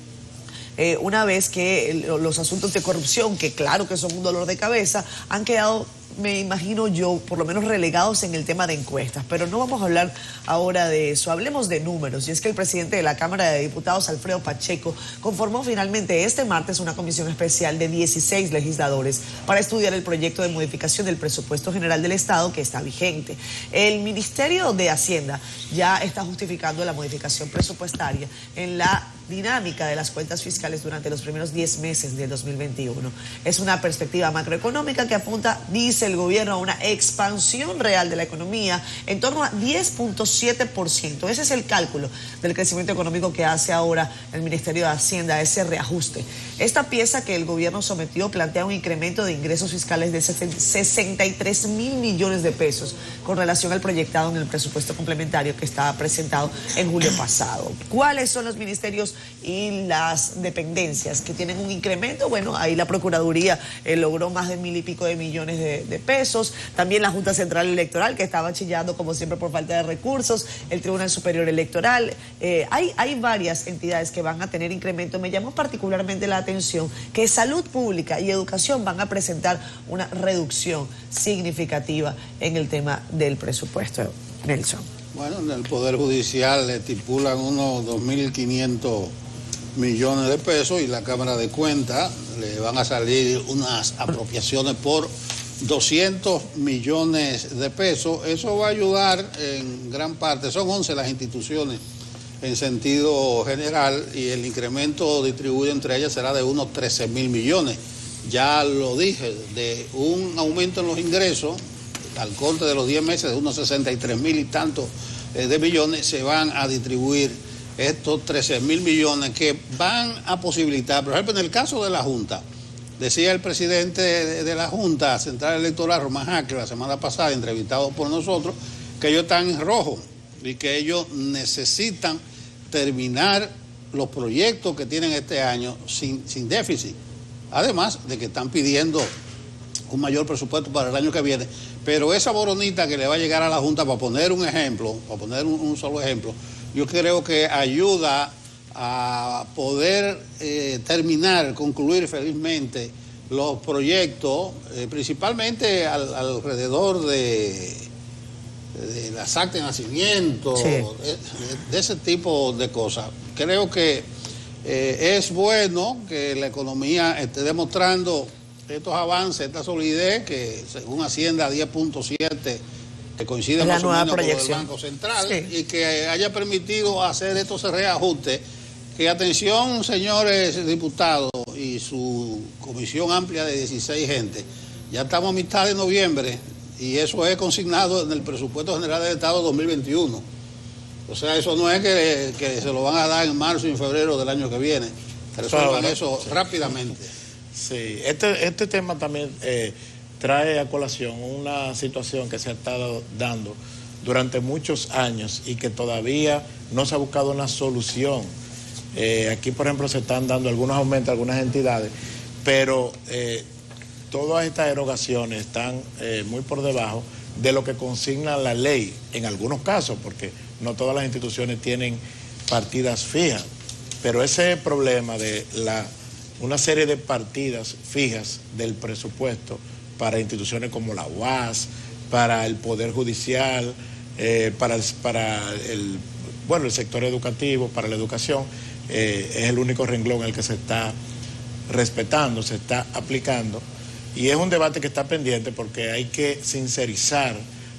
Una vez que los asuntos de corrupción, que claro que son un dolor de cabeza, han quedado, me imagino yo, por lo menos relegados en el tema de encuestas. Pero no vamos a hablar ahora de eso, hablemos de números. Y es que el presidente de la Cámara de Diputados, Alfredo Pacheco, conformó finalmente este martes una comisión especial de 16 legisladores para estudiar el proyecto de modificación del presupuesto general del Estado que está vigente. El Ministerio de Hacienda ya está justificando la modificación presupuestaria en la dinámica de las cuentas fiscales durante los primeros 10 meses del 2021. Es una perspectiva macroeconómica que apunta, dice el gobierno, a una expansión real de la economía en torno a 10.7%. Ese es el cálculo del crecimiento económico que hace ahora el Ministerio de Hacienda, ese reajuste. Esta pieza que el gobierno sometió plantea un incremento de ingresos fiscales de 63 mil millones de pesos con relación al proyectado en el presupuesto complementario que estaba presentado en julio pasado. ¿Cuáles son los ministerios y las dependencias que tienen un incremento? Bueno, ahí la Procuraduría logró más de 1.000 y pico de millones de pesos. También la Junta Central Electoral, que estaba chillando como siempre por falta de recursos. El Tribunal Superior Electoral. Hay varias entidades que van a tener incremento. Me llamó particularmente la atención que Salud Pública y Educación van a presentar una reducción significativa en el tema del presupuesto. Nelson. Bueno, en el Poder Judicial le estipulan unos 2.500 millones de pesos y la Cámara de Cuentas le van a salir unas apropiaciones por 200 millones de pesos. Eso va a ayudar en gran parte, son 11 las instituciones en sentido general y el incremento distribuido entre ellas será de unos 13.000 millones. Ya lo dije, de un aumento en los ingresos al corte de los 10 meses de unos 63.000 y tantos de millones, se van a distribuir estos 13.000 millones que van a posibilitar, por ejemplo, en el caso de la Junta, decía el presidente de la Junta Central Electoral, Román Jaque, la semana pasada, entrevistado por nosotros, que ellos están en rojo y que ellos necesitan terminar los proyectos que tienen este año sin déficit. Además de que están pidiendo un mayor presupuesto para el año que viene, pero esa boronita que le va a llegar a la Junta, para poner un ejemplo, para poner un solo ejemplo, yo creo que ayuda a poder concluir felizmente los proyectos, principalmente alrededor de de las actas de nacimiento, Sí. de ese tipo de cosas. Creo que es bueno que la economía esté demostrando estos avances, esta solidez, que según Hacienda 10.7, que coincide La más o nueva menos con el proyección. Banco Central, Sí. y que haya permitido hacer estos reajustes. Que atención, señores diputados y su comisión amplia de 16 gente, ya estamos a mitad de noviembre y eso es consignado en el presupuesto general del Estado 2021. O sea, eso no es que se lo van a dar en marzo y en febrero del año que viene. Resuelvan eso rápidamente. Sí, este tema también trae a colación una situación que se ha estado dando durante muchos años y que todavía no se ha buscado una solución. Aquí, por ejemplo, se están dando algunos aumentos a algunas entidades, pero todas estas erogaciones están muy por debajo de lo que consigna la ley, en algunos casos, porque no todas las instituciones tienen partidas fijas, pero ese problema de una serie de partidas fijas del presupuesto para instituciones como la UAS, para el Poder Judicial, para el sector educativo, para la educación, es el único renglón en el que se está respetando, se está aplicando, y es un debate que está pendiente porque hay que sincerizar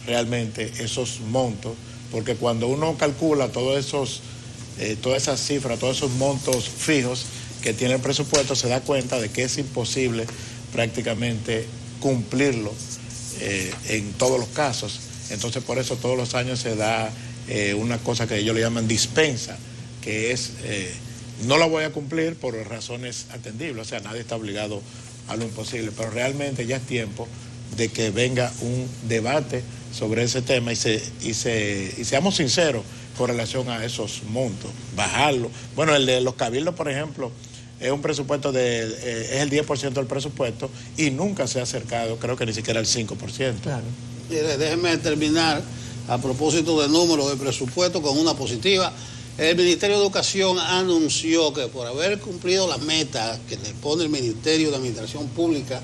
realmente esos montos, porque cuando uno calcula todas esas cifras, todos esos montos fijos que tiene el presupuesto, se da cuenta de que es imposible prácticamente cumplirlo en todos los casos. Entonces, por eso todos los años se da una cosa que ellos le llaman dispensa, que es, no la voy a cumplir por razones atendibles, o sea, nadie está obligado a lo imposible, pero realmente ya es tiempo de que venga un debate sobre ese tema y seamos sinceros con relación a esos montos, bajarlo. Bueno, el de los cabildos, por ejemplo, es un presupuesto es el 10% del presupuesto y nunca se ha acercado, creo que ni siquiera el 5%. Claro. Mire, déjenme terminar a propósito del número de presupuesto con una positiva. El Ministerio de Educación anunció que por haber cumplido las metas que le pone el Ministerio de Administración Pública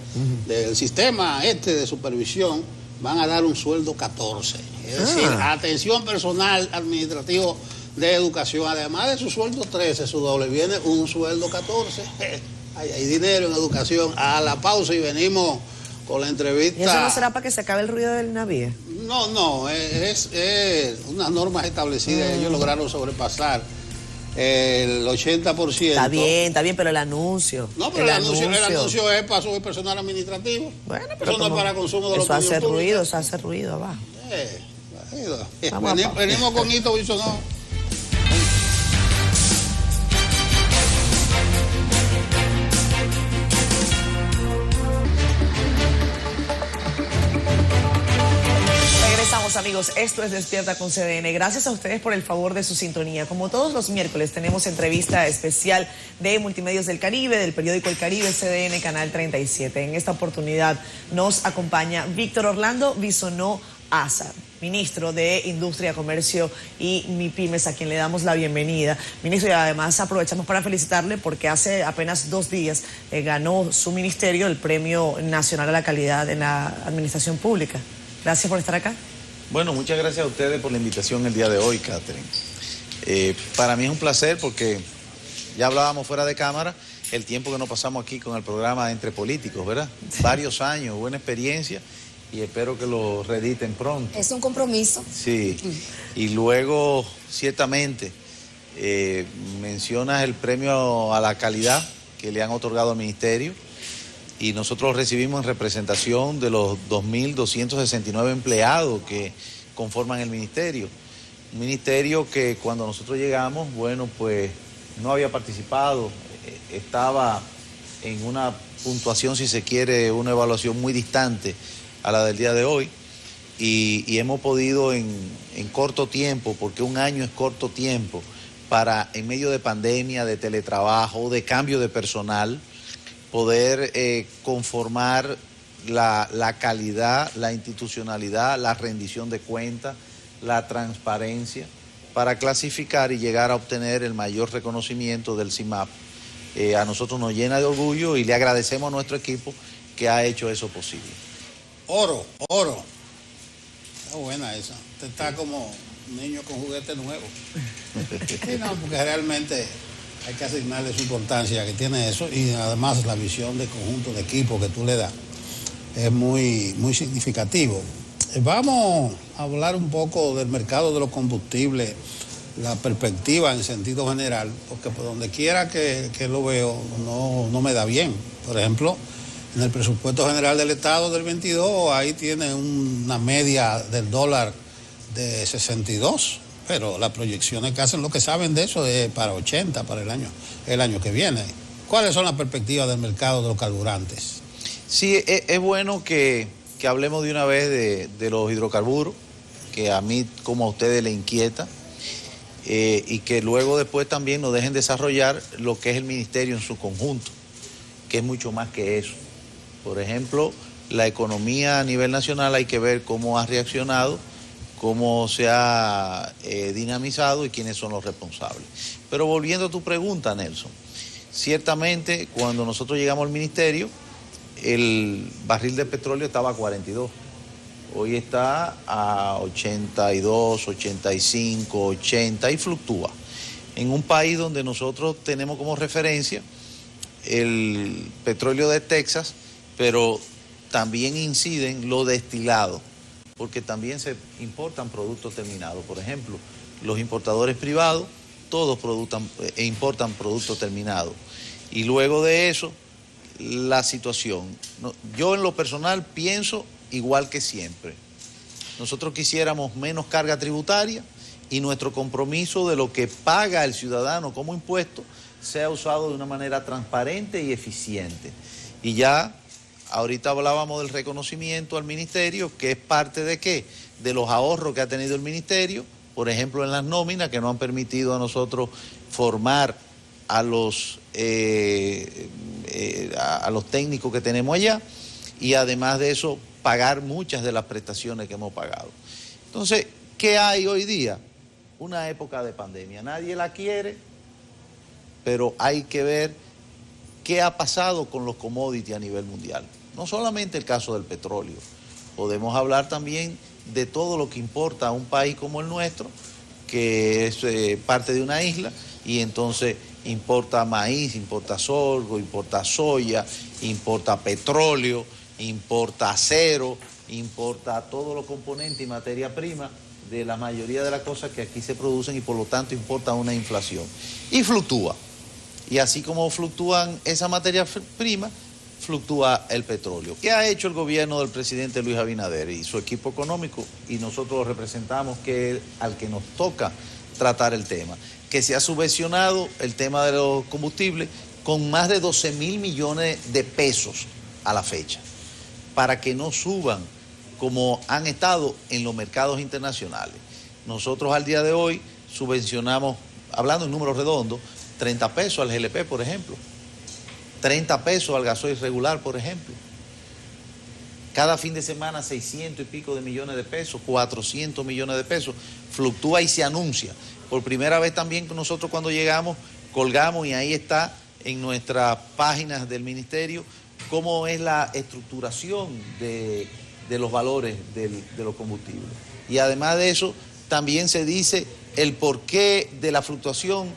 del sistema de supervisión, van a dar un sueldo 14. Es decir, atención personal administrativo de educación, además de su sueldo 13, su doble, viene un sueldo 14. Hay dinero en educación. A la pausa y venimos con la entrevista. ¿Y eso no será para que se acabe el ruido del navío? No, es unas normas establecidas. Ellos lograron sobrepasar el 80%. Está bien, pero el anuncio. No, pero el anuncio es para su personal administrativo. Bueno, pero eso no es para consumo de los eso hace ruido abajo. Venimos con Hito Bisonó. Amigos, esto es Despierta con CDN. Gracias a ustedes por el favor de su sintonía. Como todos los miércoles tenemos entrevista especial de Multimedios del Caribe, del periódico El Caribe, CDN, Canal 37. En esta oportunidad nos acompaña Víctor Orlando Bisonó Aza, ministro de Industria, Comercio y MIPYMES, a quien le damos la bienvenida. Ministro, y además aprovechamos para felicitarle porque hace apenas 2 días ganó su ministerio el Premio Nacional a la Calidad en la Administración Pública. Gracias por estar acá. Bueno, muchas gracias a ustedes por la invitación el día de hoy, Catherine. Para mí es un placer porque ya hablábamos fuera de cámara el tiempo que nos pasamos aquí con el programa Entre Políticos, ¿verdad? Varios años, buena experiencia y espero que lo reediten pronto. Es un compromiso. Sí, y luego ciertamente mencionas el premio a la calidad que le han otorgado al ministerio. Y nosotros recibimos en representación de los 2.269 empleados que conforman el ministerio. Un ministerio que cuando nosotros llegamos, bueno, pues no había participado, estaba en una puntuación, si se quiere, una evaluación muy distante a la del día de hoy. Y hemos podido en corto tiempo, porque un año es corto tiempo, para en medio de pandemia, de teletrabajo, de cambio de personal, poder conformar la calidad, la institucionalidad, la rendición de cuentas, la transparencia, para clasificar y llegar a obtener el mayor reconocimiento del CIMAP. A nosotros nos llena de orgullo y le agradecemos a nuestro equipo que ha hecho eso posible. Oro. Está buena esa. Usted está como un niño con juguete nuevo. Sí, no, porque realmente hay que asignarle su importancia que tiene eso, y además la visión de conjunto de equipo que tú le das es muy, muy significativo. Vamos a hablar un poco del mercado de los combustibles, la perspectiva en sentido general, porque por donde quiera que lo veo no me da bien. Por ejemplo, en el presupuesto general del Estado del 22, ahí tiene una media del dólar de 62, pero las proyecciones que hacen, lo que saben de eso es para 80 para el año que viene. ¿Cuáles son las perspectivas del mercado de los carburantes? Sí, es bueno que hablemos de una vez de los hidrocarburos, que a mí como a ustedes les inquieta, y que luego después también nos dejen desarrollar lo que es el ministerio en su conjunto, que es mucho más que eso. Por ejemplo, la economía a nivel nacional hay que ver cómo ha reaccionado, cómo se ha dinamizado y quiénes son los responsables. Pero volviendo a tu pregunta, Nelson, ciertamente cuando nosotros llegamos al ministerio, el barril de petróleo estaba a 42. Hoy está a 82, 85, 80 y fluctúa. En un país donde nosotros tenemos como referencia el petróleo de Texas, pero también inciden los destilados, porque también se importan productos terminados. Por ejemplo, los importadores privados, todos importan productos terminados. Y luego de eso, la situación. Yo en lo personal pienso igual que siempre. Nosotros quisiéramos menos carga tributaria y nuestro compromiso de lo que paga el ciudadano como impuesto sea usado de una manera transparente y eficiente. Y ya, ahorita hablábamos del reconocimiento al ministerio, que es parte de ¿qué? De los ahorros que ha tenido el ministerio, por ejemplo en las nóminas, que nos han permitido a nosotros formar a los técnicos que tenemos allá, y además de eso pagar muchas de las prestaciones que hemos pagado. Entonces, ¿qué hay hoy día? Una época de pandemia. Nadie la quiere, pero hay que ver qué ha pasado con los commodities a nivel mundial. No solamente el caso del petróleo. Podemos hablar también de todo lo que importa a un país como el nuestro, que es parte de una isla, y entonces importa maíz, importa sorgo, importa soya, importa petróleo, importa acero, importa todos los componentes y materia prima de la mayoría de las cosas que aquí se producen, y por lo tanto importa una inflación. Y fluctúa. Y así como fluctúan esa materia prima, fluctúa el petróleo. ¿Qué ha hecho el gobierno del presidente Luis Abinader y su equipo económico? Y nosotros lo representamos, que es al que nos toca tratar el tema. Que se ha subvencionado el tema de los combustibles con más de 12.000 millones de pesos a la fecha, para que no suban como han estado en los mercados internacionales. Nosotros al día de hoy subvencionamos, hablando en números redondos, 30 pesos al GLP, por ejemplo, 30 pesos al gasoil regular, por ejemplo. Cada fin de semana 600 y pico de millones de pesos, 400 millones de pesos, fluctúa y se anuncia. Por primera vez también nosotros cuando llegamos, colgamos, y ahí está en nuestras páginas del ministerio, cómo es la estructuración de los valores de los combustibles. Y además de eso, también se dice el porqué de la fluctuación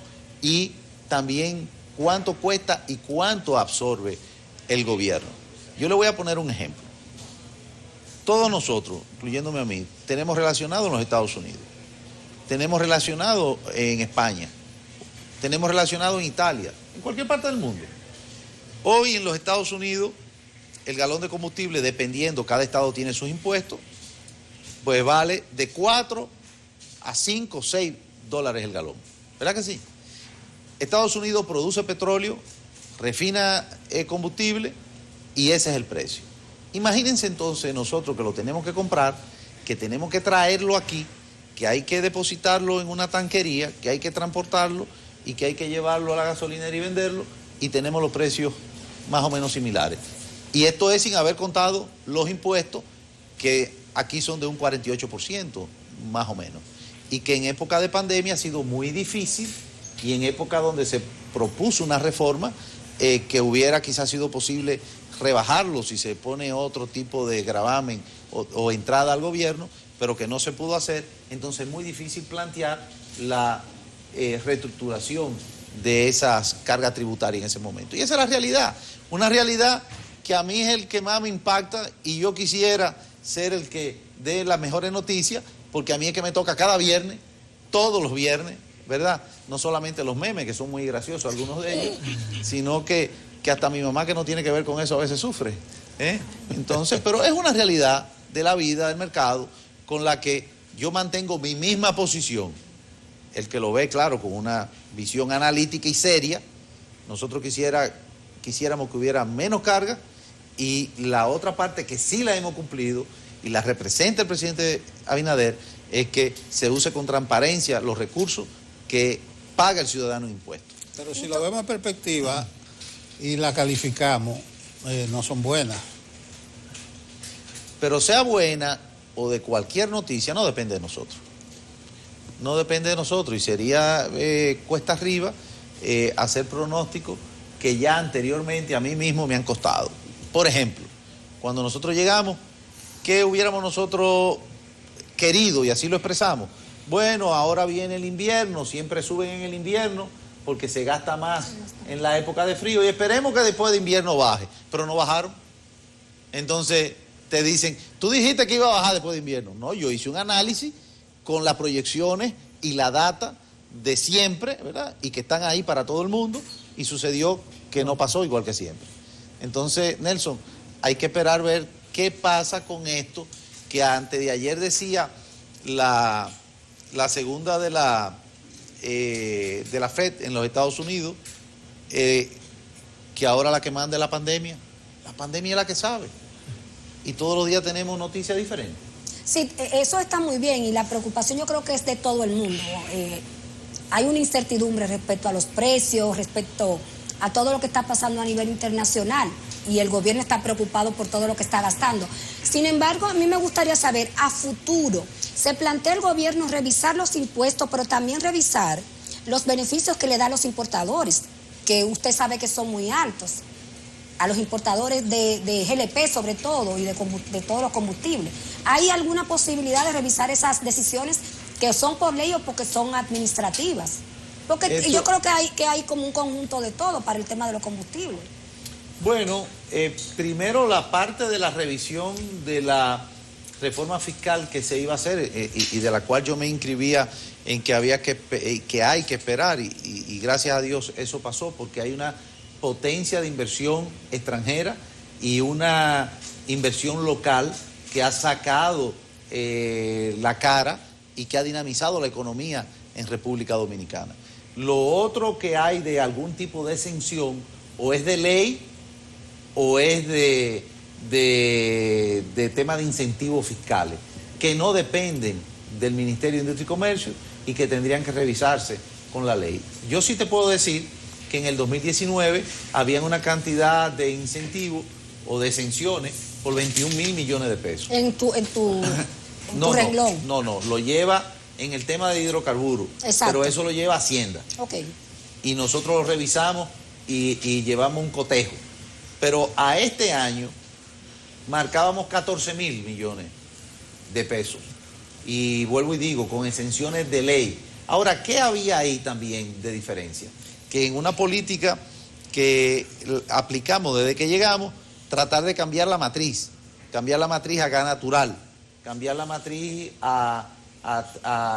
y también cuánto cuesta y cuánto absorbe el gobierno. Yo le voy a poner un ejemplo. Todos nosotros, incluyéndome a mí, tenemos relacionado en los Estados Unidos, tenemos relacionado en España, tenemos relacionado en Italia, en cualquier parte del mundo. Hoy en los Estados Unidos, el galón de combustible, dependiendo, cada estado tiene sus impuestos, pues vale de 4 a 5, 6 dólares el galón. ¿Verdad que sí? Estados Unidos produce petróleo, refina combustible, y ese es el precio. Imagínense entonces nosotros que lo tenemos que comprar, que tenemos que traerlo aquí, que hay que depositarlo en una tanquería, que hay que transportarlo y que hay que llevarlo a la gasolinera y venderlo, y tenemos los precios más o menos similares. Y esto es sin haber contado los impuestos, que aquí son de un 48%, más o menos. Y que en época de pandemia ha sido muy difícil, y en época donde se propuso una reforma, que hubiera quizás sido posible rebajarlo si se pone otro tipo de gravamen o entrada al gobierno, pero que no se pudo hacer, entonces es muy difícil plantear la reestructuración de esas cargas tributarias en ese momento. Y esa es la realidad, una realidad que a mí es el que más me impacta y yo quisiera ser el que dé las mejores noticias, porque a mí es que me toca cada viernes, todos los viernes, ¿verdad? No solamente los memes, que son muy graciosos algunos de ellos, sino que hasta mi mamá, que no tiene que ver con eso, a veces sufre. Entonces, pero es una realidad de la vida, del mercado, con la que yo mantengo mi misma posición. El que lo ve, claro, con una visión analítica y seria, nosotros quisiéramos que hubiera menos carga, y la otra parte que sí la hemos cumplido y la representa el presidente Abinader es que se use con transparencia los recursos que paga el ciudadano en impuestos. Pero si lo vemos en perspectiva y la calificamos, no son buenas. Pero sea buena o de cualquier noticia, no depende de nosotros. No depende de nosotros, y sería cuesta arriba hacer pronósticos que ya anteriormente a mí mismo me han costado. Por ejemplo, cuando nosotros llegamos, ¿qué hubiéramos nosotros querido? Y así lo expresamos. Bueno, ahora viene el invierno, siempre suben en el invierno porque se gasta más en la época de frío, y esperemos que después de invierno baje, pero no bajaron. Entonces te dicen, tú dijiste que iba a bajar después de invierno. No, yo hice un análisis con las proyecciones y la data de siempre, ¿verdad? Y que están ahí para todo el mundo, y sucedió que no pasó igual que siempre. Entonces, Nelson, hay que esperar ver qué pasa con esto, que antes de ayer decía la segunda de la FED en los Estados Unidos, que ahora la que manda es la pandemia es la que sabe, y todos los días tenemos noticias diferentes. Sí, eso está muy bien, y la preocupación yo creo que es de todo el mundo. Hay una incertidumbre respecto a los precios, respecto a todo lo que está pasando a nivel internacional, y el gobierno está preocupado por todo lo que está gastando. Sin embargo, a mí me gustaría saber, a futuro, ¿se plantea el gobierno revisar los impuestos, pero también revisar los beneficios que le dan los importadores, que usted sabe que son muy altos, a los importadores de GLP sobre todo, y de todos los combustibles? ¿Hay alguna posibilidad de revisar esas decisiones que son por ley o porque son administrativas? Porque yo creo que hay como un conjunto de todo para el tema de los combustibles. Bueno, primero la parte de la revisión de la reforma fiscal que se iba a hacer, y de la cual yo me inscribía en que hay que esperar, y gracias a Dios eso pasó, porque hay una potencia de inversión extranjera y una inversión local que ha sacado la cara y que ha dinamizado la economía en República Dominicana. Lo otro que hay de algún tipo de exención, o es de ley o es de tema de incentivos fiscales, que no dependen del Ministerio de Industria y Comercio y que tendrían que revisarse con la ley. Yo sí te puedo decir que en el 2019 habían una cantidad de incentivos o de exenciones por 21.000 millones de pesos. En tu renglón. No, lo lleva en el tema de hidrocarburos. Exacto. Pero eso lo lleva Hacienda. Ok. Y nosotros lo revisamos y llevamos un cotejo. Pero a este año marcábamos 14.000 millones de pesos. Y vuelvo y digo, con exenciones de ley. Ahora, ¿qué había ahí también de diferencia? Que en una política que aplicamos desde que llegamos, tratar de cambiar la matriz a gas natural, cambiar la matriz a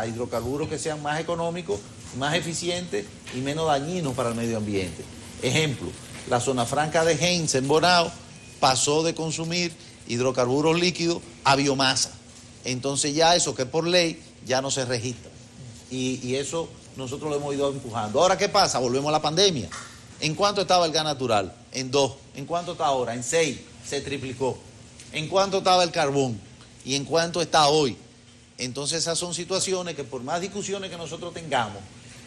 hidrocarburos que sean más económicos, más eficientes y menos dañinos para el medio ambiente. Ejemplo, la zona franca de Heinz en Bonao pasó de consumir hidrocarburos líquidos a biomasa. Entonces ya eso que por ley ya no se registra. Y eso nosotros lo hemos ido empujando. Ahora, ¿qué pasa? Volvemos a la pandemia. ¿En cuánto estaba el gas natural? En 2. ¿En cuánto está ahora? En 6. Se triplicó. ¿En cuánto estaba el carbón? ¿Y en cuánto está hoy? Entonces esas son situaciones que por más discusiones que nosotros tengamos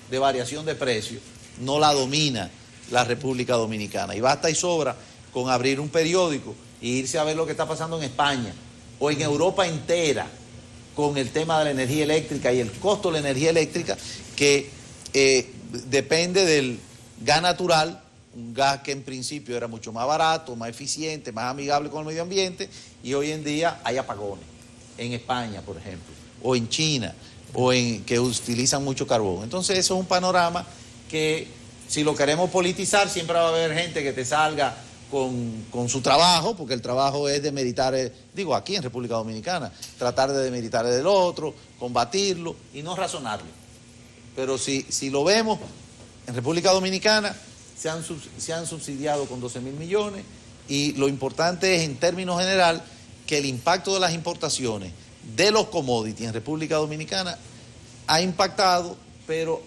de variación de precios, no la domina la República Dominicana. Y basta y sobra con abrir un periódico e irse a ver lo que está pasando en España o en Europa entera con el tema de la energía eléctrica y el costo de la energía eléctrica, que depende del gas natural, un gas que en principio era mucho más barato, más eficiente, más amigable con el medio ambiente, y hoy en día hay apagones. en España, por ejemplo, o en China, o en que utilizan mucho carbón. Entonces eso es un panorama que si lo queremos politizar, siempre va a haber gente que te salga con su trabajo, porque el trabajo es demeritar, digo, aquí en República Dominicana, tratar de demeritar el del otro, combatirlo y no razonarlo. Pero si lo vemos, en República Dominicana se han subsidiado con 12.000 millones y lo importante es, en términos general, que el impacto de las importaciones de los commodities en República Dominicana ha impactado, pero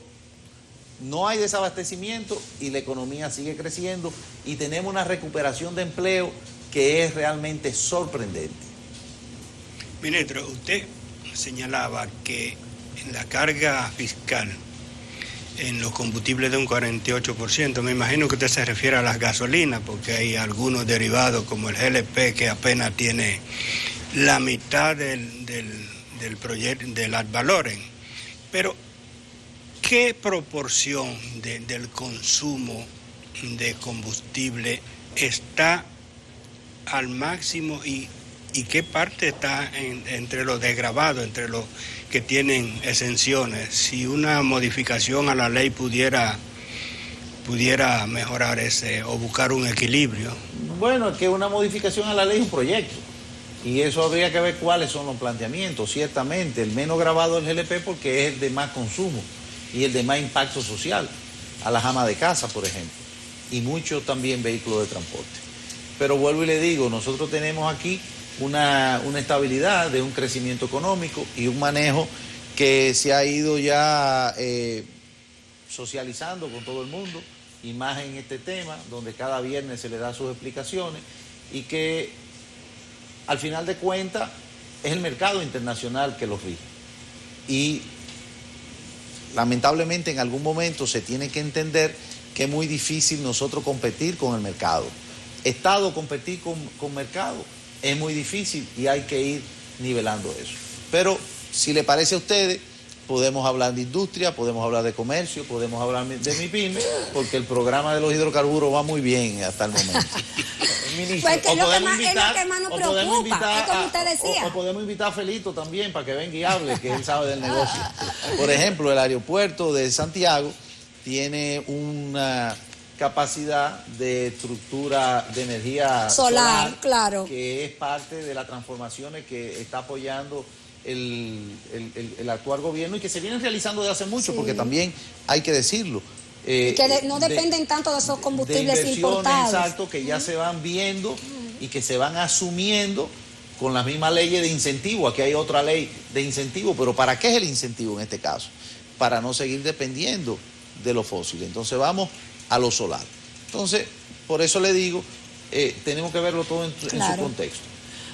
no hay desabastecimiento y la economía sigue creciendo y tenemos una recuperación de empleo que es realmente sorprendente. Ministro, usted señalaba que en la carga fiscal en los combustibles de un 48%, me imagino que usted se refiere a las gasolinas, porque hay algunos derivados como el GLP que apenas tiene la mitad del proyecto del ad valorem. Pero ¿qué proporción del consumo de combustible está al máximo y qué parte está entre los desgravados, entre los que tienen exenciones? Si una modificación a la ley pudiera mejorar ese o buscar un equilibrio. Bueno, es que una modificación a la ley es un proyecto y eso habría que ver cuáles son los planteamientos. Ciertamente el menos gravado es el GLP porque es el de más consumo y el de más impacto social, a las amas de casa, por ejemplo, y muchos también vehículos de transporte. Pero vuelvo y le digo, nosotros tenemos aquí una estabilidad de un crecimiento económico y un manejo que se ha ido ya socializando con todo el mundo, y más en este tema, donde cada viernes se le da sus explicaciones, y que al final de cuentas es el mercado internacional que los rige. Y lamentablemente en algún momento se tiene que entender que es muy difícil nosotros competir con el mercado. Estado competir con mercado es muy difícil y hay que ir nivelando eso. Pero si le parece a ustedes, podemos hablar de industria, podemos hablar de comercio, podemos hablar de MIPYME, porque el programa de los hidrocarburos va muy bien hasta el momento. Pues que es lo que más nos preocupa, es como usted decía. O podemos invitar a Felito también para que venga y hable, que él sabe del negocio. Por ejemplo, el aeropuerto de Santiago tiene una capacidad de estructura de energía solar, claro, que es parte de las transformaciones que está apoyando el actual gobierno y que se vienen realizando desde hace mucho, sí, porque también hay que decirlo. Que no dependen tanto de esos combustibles importados. Exacto, que ya se van viendo y que se van asumiendo con las mismas leyes de incentivo. Aquí hay otra ley de incentivo, pero ¿para qué es el incentivo en este caso? Para no seguir dependiendo de lo fósil. Entonces vamos a lo solar. Entonces, por eso le digo, tenemos que verlo todo en su contexto.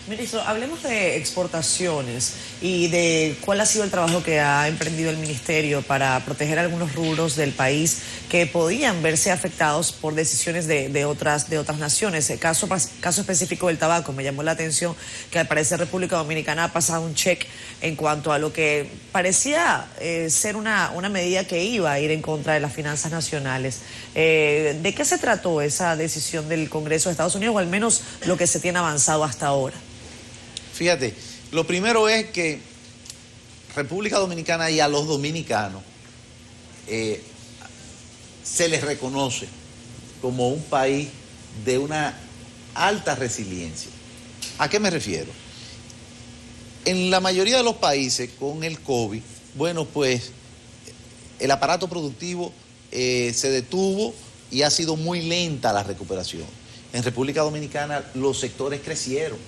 Ministro, hablemos de exportaciones y de cuál ha sido el trabajo que ha emprendido el Ministerio para proteger algunos rubros del país que podían verse afectados por decisiones de otras naciones. El caso específico del tabaco, me llamó la atención que al parecer República Dominicana ha pasado un check en cuanto a lo que parecía ser una medida que iba a ir en contra de las finanzas nacionales. ¿De qué se trató esa decisión del Congreso de Estados Unidos, o al menos lo que se tiene avanzado hasta ahora? Fíjate, lo primero es que República Dominicana y a los dominicanos se les reconoce como un país de una alta resiliencia. ¿A qué me refiero? En la mayoría de los países con el COVID, bueno, pues el aparato productivo se detuvo y ha sido muy lenta la recuperación. En República Dominicana los sectores crecieron.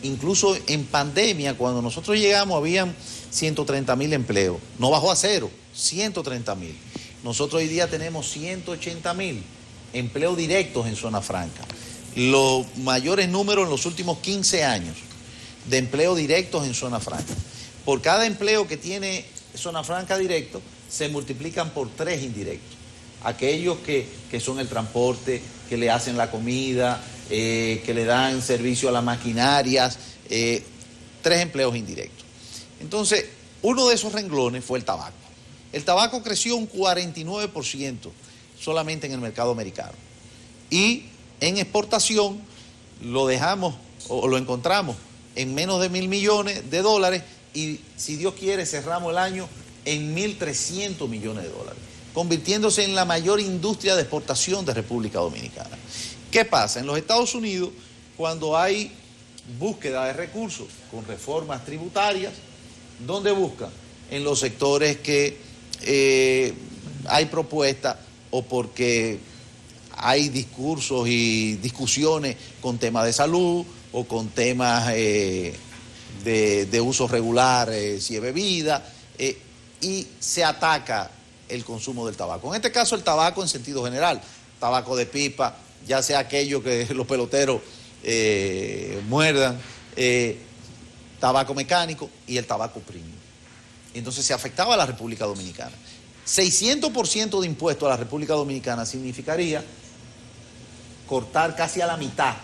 Incluso en pandemia, cuando nosotros llegamos, habían 130.000 empleos. No bajó a cero, 130.000. Nosotros hoy día tenemos 180.000 empleos directos en zona franca. Los mayores números en los últimos 15 años de empleos directos en zona franca. Por cada empleo que tiene zona franca directo, se multiplican por 3 indirectos. Aquellos que son el transporte, que le hacen la comida, que le dan servicio a las maquinarias, 3 empleos indirectos. Entonces, uno de esos renglones fue el tabaco. El tabaco creció un 49% solamente en el mercado americano. Y en exportación lo dejamos o lo encontramos en menos de 1.000 millones de dólares y, si Dios quiere, cerramos el año en 1.300 millones de dólares, convirtiéndose en la mayor industria de exportación de República Dominicana. ¿Qué pasa? En los Estados Unidos, cuando hay búsqueda de recursos con reformas tributarias, ¿dónde buscan? En los sectores que hay propuestas o porque hay discursos y discusiones con temas de salud o con temas de uso regular, si es bebida, y se ataca el consumo del tabaco. En este caso, el tabaco en sentido general, tabaco de pipa, ya sea aquello que los peloteros muerdan, tabaco mecánico y el tabaco premium. Entonces se afectaba a la República Dominicana. 600% de impuesto a la República Dominicana significaría cortar casi a la mitad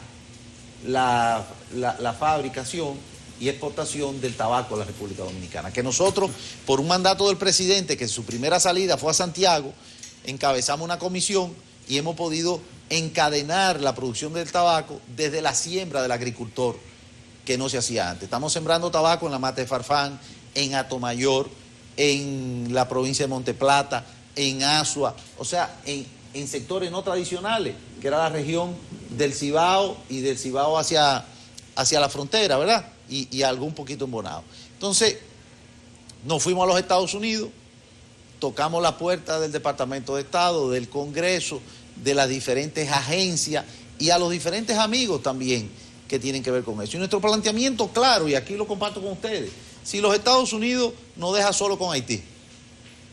la fabricación y exportación del tabaco a la República Dominicana. Que nosotros, por un mandato del presidente, que su primera salida fue a Santiago, encabezamos una comisión y hemos podido encadenar la producción del tabaco desde la siembra del agricultor, que no se hacía antes. Estamos sembrando tabaco en la Mata de Farfán, en Atomayor, en la provincia de Monteplata, en Asua, o sea, en sectores no tradicionales, que era la región del Cibao y del Cibao hacia la frontera, ¿verdad? Y algún poquito en Bonao. Entonces, nos fuimos a los Estados Unidos, tocamos la puerta del Departamento de Estado, del Congreso, de las diferentes agencias y a los diferentes amigos también que tienen que ver con eso. Y nuestro planteamiento claro, y aquí lo comparto con ustedes, si los Estados Unidos nos deja solo con Haití,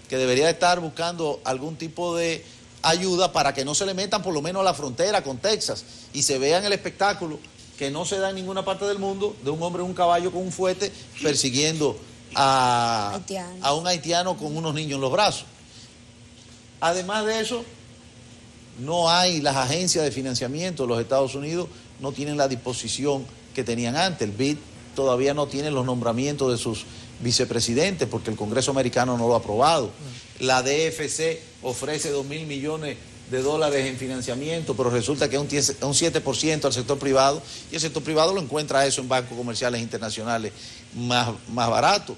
que debería estar buscando algún tipo de ayuda para que no se le metan por lo menos a la frontera con Texas y se vean el espectáculo que no se da en ninguna parte del mundo de un hombre en un caballo con un fuete persiguiendo a un haitiano con unos niños en los brazos. Además de eso, no hay, las agencias de financiamiento de los Estados Unidos no tienen la disposición que tenían antes. El BID todavía no tiene los nombramientos de sus vicepresidentes porque el Congreso americano no lo ha aprobado. La DFC ofrece 2.000 millones de dólares en financiamiento, pero resulta que es un 7% al sector privado, y el sector privado lo encuentra eso en bancos comerciales internacionales más barato.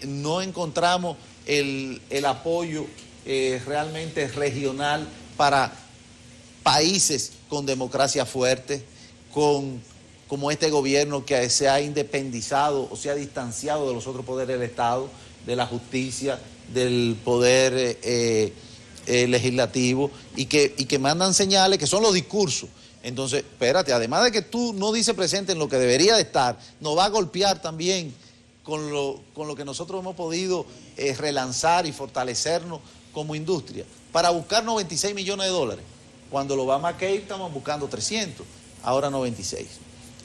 No encontramos el apoyo realmente regional para países con democracia fuerte, como este gobierno que se ha independizado o se ha distanciado de los otros poderes del Estado, de la justicia, del poder legislativo, y que mandan señales que son los discursos. Entonces, espérate, además de que tú no dices presente en lo que debería de estar, nos va a golpear también con lo que nosotros hemos podido relanzar y fortalecernos como industria, para buscar 96 millones de dólares. Cuando lo va a McCabe estamos buscando 300, ahora 96.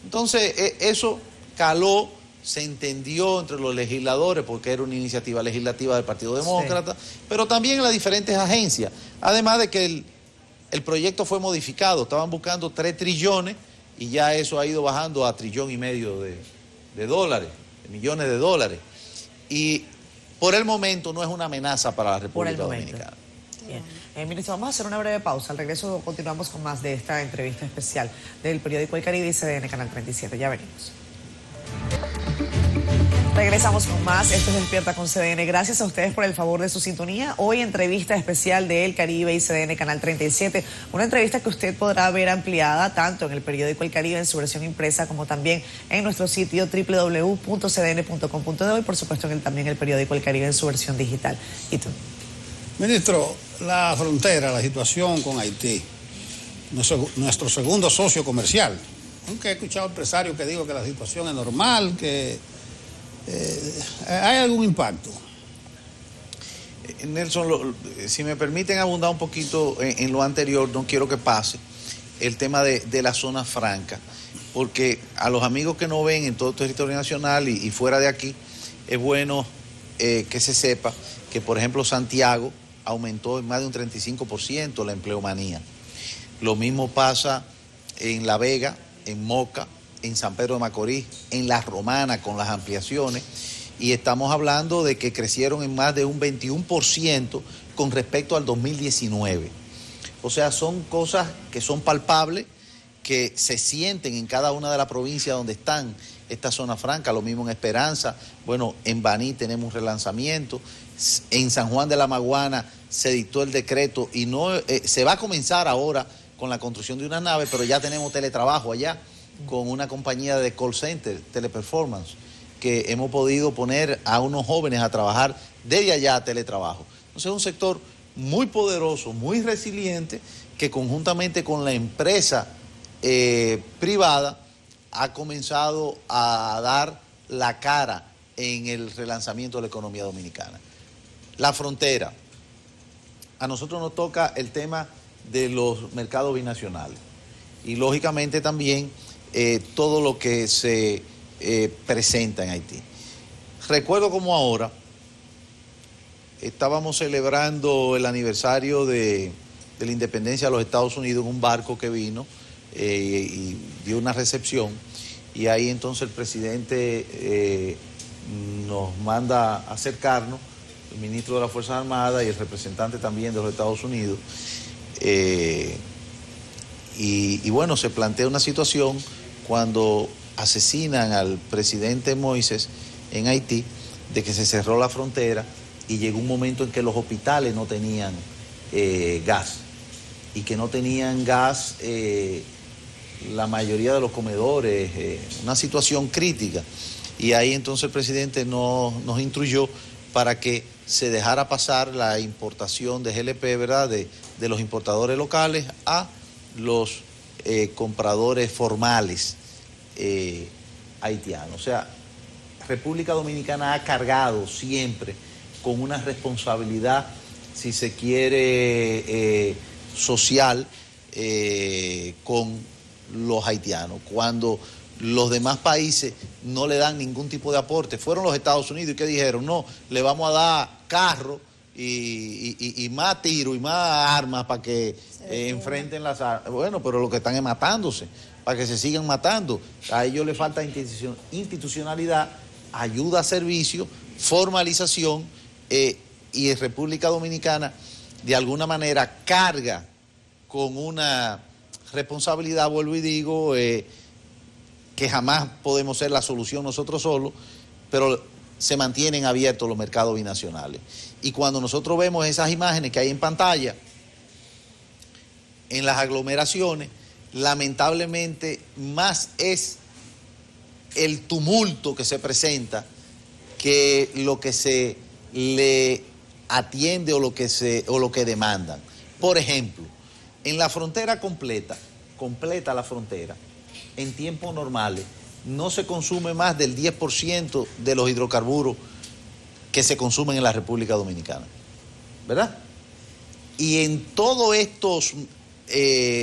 Entonces, eso caló, se entendió entre los legisladores, porque era una iniciativa legislativa del Partido Demócrata, sí, pero también en las diferentes agencias. Además de que el proyecto fue modificado, estaban buscando 3 trillones y ya eso ha ido bajando a 1,5 trillones de dólares, de millones de dólares. Y por el momento no es una amenaza para la República Dominicana. Bien. Ministro, vamos a hacer una breve pausa. Al regreso continuamos con más de esta entrevista especial del periódico El Caribe y CDN Canal 37. Ya venimos. Regresamos con más. Esto es Despierta con CDN. Gracias a ustedes por el favor de su sintonía. Hoy entrevista especial de El Caribe y CDN Canal 37. Una entrevista que usted podrá ver ampliada tanto en el periódico El Caribe en su versión impresa como también en nuestro sitio www.cdn.com.do y por supuesto también el periódico El Caribe en su versión digital. ¿Y tú? Ministro, la frontera, la situación con Haití, nuestro segundo socio comercial. Aunque he escuchado empresarios que digo que la situación es normal, que ¿hay algún impacto? Nelson, si me permiten abundar un poquito en lo anterior, no quiero que pase el tema de la zona franca, porque a los amigos que no ven en todo el territorio nacional y fuera de aquí, es bueno que se sepa que, por ejemplo, Santiago aumentó en más de un 35% la empleomanía. Lo mismo pasa en La Vega, en Moca, en San Pedro de Macorís, en La Romana con las ampliaciones, y estamos hablando de que crecieron en más de un 21% con respecto al 2019. O sea, son cosas que son palpables, que se sienten en cada una de las provincias donde están esta zona franca, lo mismo en Esperanza, bueno, en Baní tenemos un relanzamiento, en San Juan de la Maguana se dictó el decreto y no se va a comenzar ahora con la construcción de una nave, pero ya tenemos teletrabajo allá con una compañía de call center, Teleperformance, que hemos podido poner a unos jóvenes a trabajar desde allá a teletrabajo. Entonces es un sector muy poderoso, muy resiliente, que conjuntamente con la empresa privada ha comenzado a dar la cara en el relanzamiento de la economía dominicana. La frontera. A nosotros nos toca el tema de los mercados binacionales y lógicamente también todo lo que se presenta en Haití. Recuerdo como ahora estábamos celebrando el aniversario de la independencia de los Estados Unidos en un barco que vino y dio una recepción, y ahí entonces el presidente nos manda a acercarnos, el ministro de las Fuerzas Armadas y el representante también de los Estados Unidos, y bueno, se plantea una situación cuando asesinan al presidente Moïse en Haití, de que se cerró la frontera y llegó un momento en que los hospitales no tenían gas, y que no tenían gas la mayoría de los comedores, una situación crítica. Y ahí entonces el presidente nos instruyó para que se dejara pasar la importación de GLP, ¿verdad?, de los importadores locales a los compradores formales haitianos. O sea, República Dominicana ha cargado siempre con una responsabilidad, si se quiere, social con los haitianos. Cuando los demás países no le dan ningún tipo de aporte, fueron los Estados Unidos y que dijeron, no, le vamos a dar carro y más tiro y más armas para que enfrenten las armas. Bueno, pero lo que están es matándose, para que se sigan matando. A ellos les falta institucionalidad, ayuda a servicio, formalización, y en República Dominicana de alguna manera carga con una responsabilidad, vuelvo y digo, que jamás podemos ser la solución nosotros solos, pero se mantienen abiertos los mercados binacionales. Y cuando nosotros vemos esas imágenes que hay en pantalla, en las aglomeraciones, lamentablemente más es el tumulto que se presenta que lo que se le atiende o lo que demandan. Por ejemplo, en la frontera completa la frontera, en tiempos normales, no se consume más del 10% de los hidrocarburos que se consumen en la República Dominicana, ¿verdad? Y en todos estos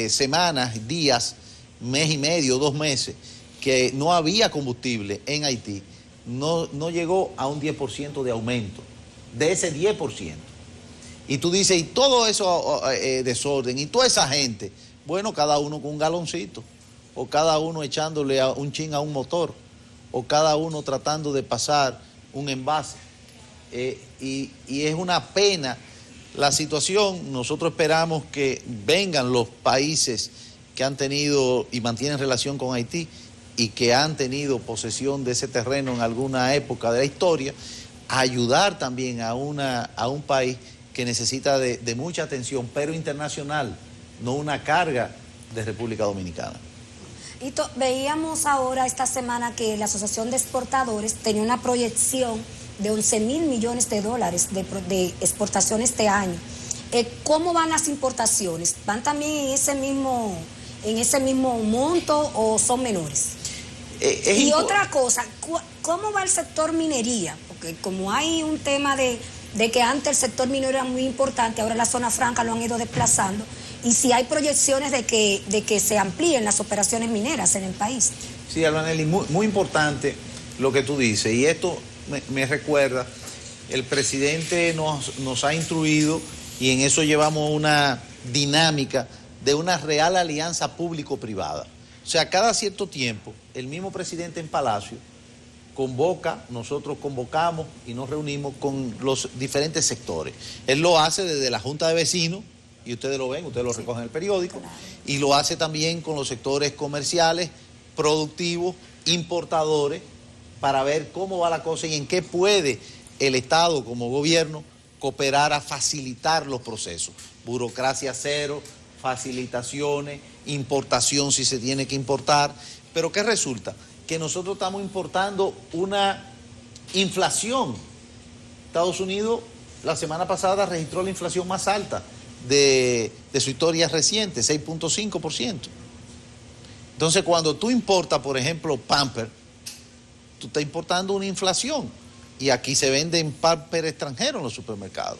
semanas, días, mes y medio, 2 meses, que no había combustible en Haití, no llegó a un 10% de aumento, de ese 10%. Y tú dices, y todo eso desorden, y toda esa gente, bueno, cada uno con un galoncito, o cada uno echándole un chin a un motor, o cada uno tratando de pasar un envase. Y es una pena la situación. Nosotros esperamos que vengan los países que han tenido y mantienen relación con Haití y que han tenido posesión de ese terreno en alguna época de la historia, a ayudar también a un país que necesita de mucha atención, pero internacional, no una carga de República Dominicana. Y veíamos ahora esta semana que la Asociación de Exportadores tenía una proyección de 11.000 millones de dólares de exportación este año. ¿Cómo van las importaciones? ¿Van también en ese mismo monto o son menores? Y otra cosa, ¿cómo va el sector minería? Porque como hay un tema de que antes el sector minero era muy importante, ahora la zona franca lo han ido desplazando, y si hay proyecciones de que se amplíen las operaciones mineras en el país. Sí, Albanelli, muy importante lo que tú dices, y esto me recuerda, el presidente nos ha instruido, y en eso llevamos una dinámica de una real alianza público-privada. O sea, cada cierto tiempo, el mismo presidente en Palacio convoca, nosotros convocamos y nos reunimos con los diferentes sectores. Él lo hace desde la Junta de Vecinos, y ustedes lo ven, ustedes lo recogen en el periódico, y lo hace también con los sectores comerciales, productivos importadores, para ver cómo va la cosa y en qué puede el Estado como gobierno cooperar a facilitar los procesos. Burocracia cero, facilitaciones, importación si se tiene que importar. Pero ¿qué resulta? Que nosotros estamos importando una inflación. Estados Unidos la semana pasada registró la inflación más alta de su historia reciente, 6.5%. Entonces, cuando tú importas, por ejemplo, Pampers, tú estás importando una inflación. Y aquí se venden Pampers extranjeros en los supermercados.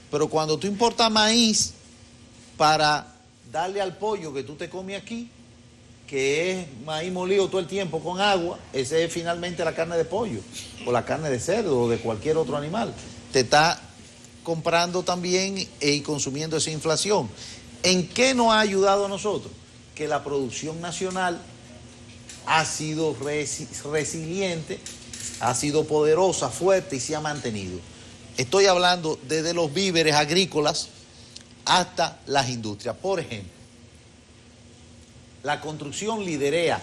Pero cuando tú importas maíz para darle al pollo que tú te comes aquí, que es maíz molido todo el tiempo con agua, ese es finalmente la carne de pollo, o la carne de cerdo, o de cualquier otro animal. Te está comprando también y consumiendo esa inflación. ¿En qué nos ha ayudado a nosotros? Que la producción nacional ha sido resiliente, ha sido poderosa, fuerte y se ha mantenido. Estoy hablando desde los víveres agrícolas hasta las industrias. Por ejemplo, la construcción liderea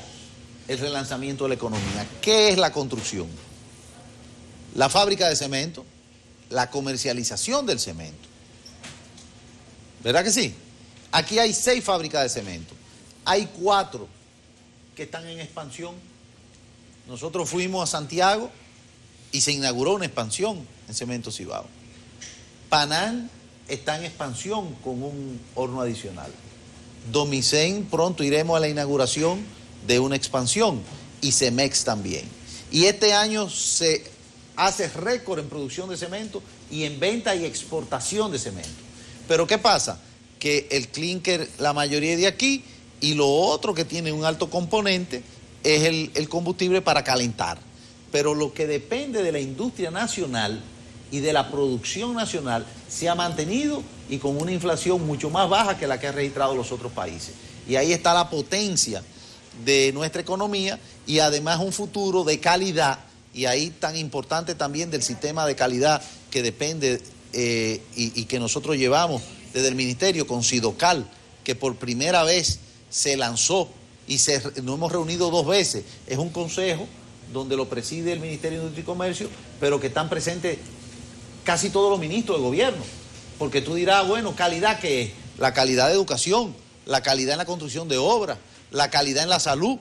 el relanzamiento de la economía. ¿Qué es la construcción? La fábrica de cemento, la comercialización del cemento. ¿Verdad que sí? Aquí hay 6 fábricas de cemento. Hay 4 que están en expansión. Nosotros fuimos a Santiago y se inauguró una expansión en Cemento Cibao. Panam está en expansión con un horno adicional. Domicén, pronto iremos a la inauguración de una expansión, y Cemex también. Y este año se hace récord en producción de cemento y en venta y exportación de cemento. Pero ¿qué pasa? Que el clinker, la mayoría de aquí, y lo otro que tiene un alto componente es el combustible para calentar. Pero lo que depende de la industria nacional y de la producción nacional se ha mantenido y con una inflación mucho más baja que la que han registrado los otros países. Y ahí está la potencia de nuestra economía y además un futuro de calidad, y ahí tan importante también del sistema de calidad que depende y que nosotros llevamos desde el Ministerio con Sidocal, que por primera vez se lanzó y nos hemos reunido 2 veces. Es un consejo donde lo preside el Ministerio de Industria y Comercio, pero que están presentes casi todos los ministros de gobierno. Porque tú dirás, bueno, ¿calidad qué es? La calidad de educación, la calidad en la construcción de obras, la calidad en la salud.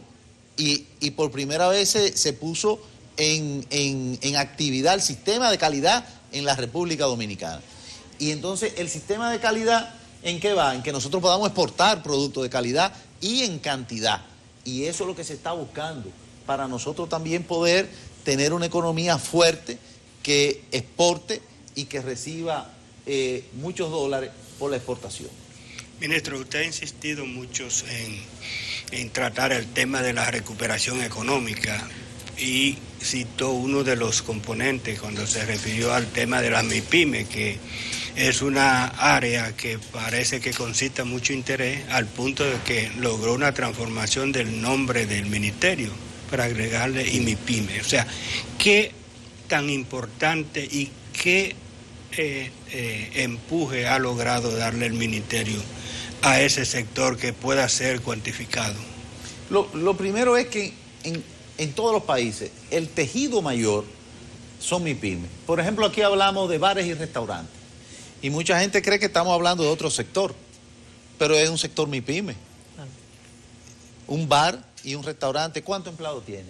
Y por primera vez se puso en actividad el sistema de calidad en la República Dominicana. Y entonces el sistema de calidad, ¿en qué va? En que nosotros podamos exportar productos de calidad y en cantidad. Y eso es lo que se está buscando, para nosotros también poder tener una economía fuerte que exporte y que reciba muchos dólares por la exportación. Ministro, usted ha insistido mucho en tratar el tema de la recuperación económica y citó uno de los componentes cuando se refirió al tema de las MIPYME, que es una área que parece que concita mucho interés al punto de que logró una transformación del nombre del ministerio para agregarle MIPYME. O sea, ¿qué tan importante y qué empuje ha logrado darle el ministerio a ese sector que pueda ser cuantificado? Lo primero es que en todos los países el tejido mayor son MIPYME. Por ejemplo, aquí hablamos de bares y restaurantes y mucha gente cree que estamos hablando de otro sector, pero es un sector MIPYME. Un bar y un restaurante, ¿cuántos empleados tiene?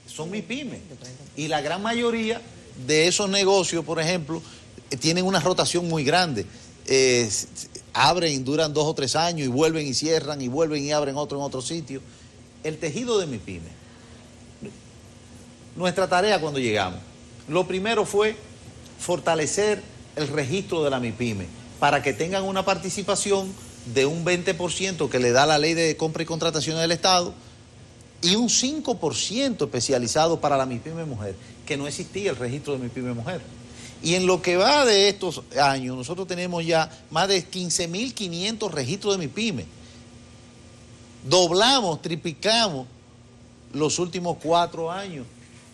Son MIPYME. Y la gran mayoría de esos negocios, por ejemplo, tienen una rotación muy grande. Abren, duran 2 o 3 años y vuelven y cierran y vuelven y abren otro en otro sitio. El tejido de MIPYME. Nuestra tarea cuando llegamos, lo primero fue fortalecer el registro de la MIPYME para que tengan una participación de un 20% que le da la ley de compra y contratación del Estado y un 5% especializado para la MIPYME mujer, que no existía el registro de MIPYME mujer. Y en lo que va de estos años, nosotros tenemos ya más de 15.500 registros de MIPYME. Doblamos, triplicamos los últimos 4 años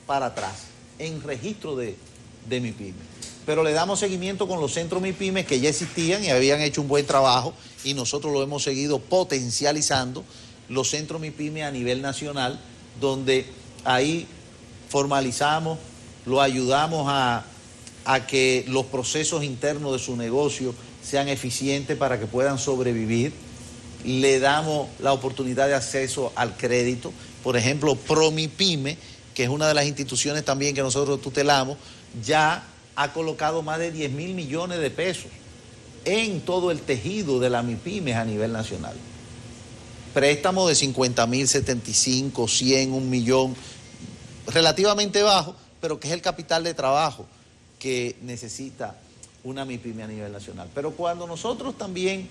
para atrás en registro de MIPYME. Pero le damos seguimiento con los centros MIPYME que ya existían y habían hecho un buen trabajo y nosotros lo hemos seguido potencializando, los centros MIPYME a nivel nacional, donde ahí formalizamos, lo ayudamos a que los procesos internos de su negocio sean eficientes para que puedan sobrevivir. Le damos la oportunidad de acceso al crédito. Por ejemplo, Promipyme, que es una de las instituciones también que nosotros tutelamos, ya ha colocado más de 10.000 millones de pesos en todo el tejido de las MIPYMES a nivel nacional. Préstamos de 50.000, 75, 100, 1 millón, relativamente bajo, pero que es el capital de trabajo que necesita una MIPYME a nivel nacional. Pero cuando nosotros también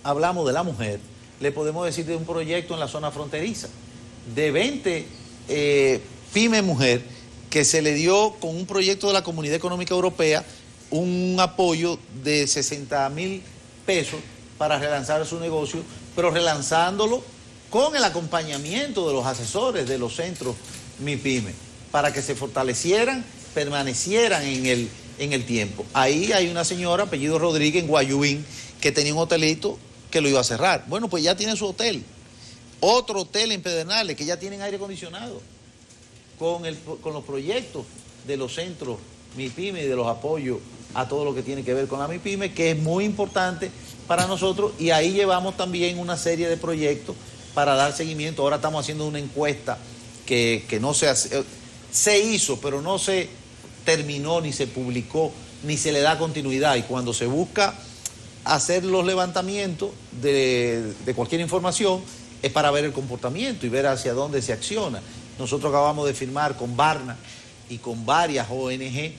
hablamos de la mujer, le podemos decir de un proyecto en la zona fronteriza, de 20 pymes mujer, que se le dio con un proyecto de la Comunidad Económica Europea un apoyo de 60.000 pesos para relanzar su negocio, pero relanzándolo con el acompañamiento de los asesores de los centros MIPYME, para que se fortalecieran, permanecieran en el tiempo. Ahí hay una señora, apellido Rodríguez, en Guayubín, que tenía un hotelito que lo iba a cerrar. Bueno, pues ya tiene su hotel. Otro hotel en Pedernales, que ya tienen aire acondicionado, con los proyectos de los centros MIPYME y de los apoyos a todo lo que tiene que ver con la MIPYME, que es muy importante para nosotros, y ahí llevamos también una serie de proyectos para dar seguimiento. Ahora estamos haciendo una encuesta que no se hizo, pero no se terminó, ni se publicó, ni se le da continuidad, y cuando se busca hacer los levantamientos de cualquier información es para ver el comportamiento y ver hacia dónde se acciona. Nosotros acabamos de firmar con Barna y con varias ONG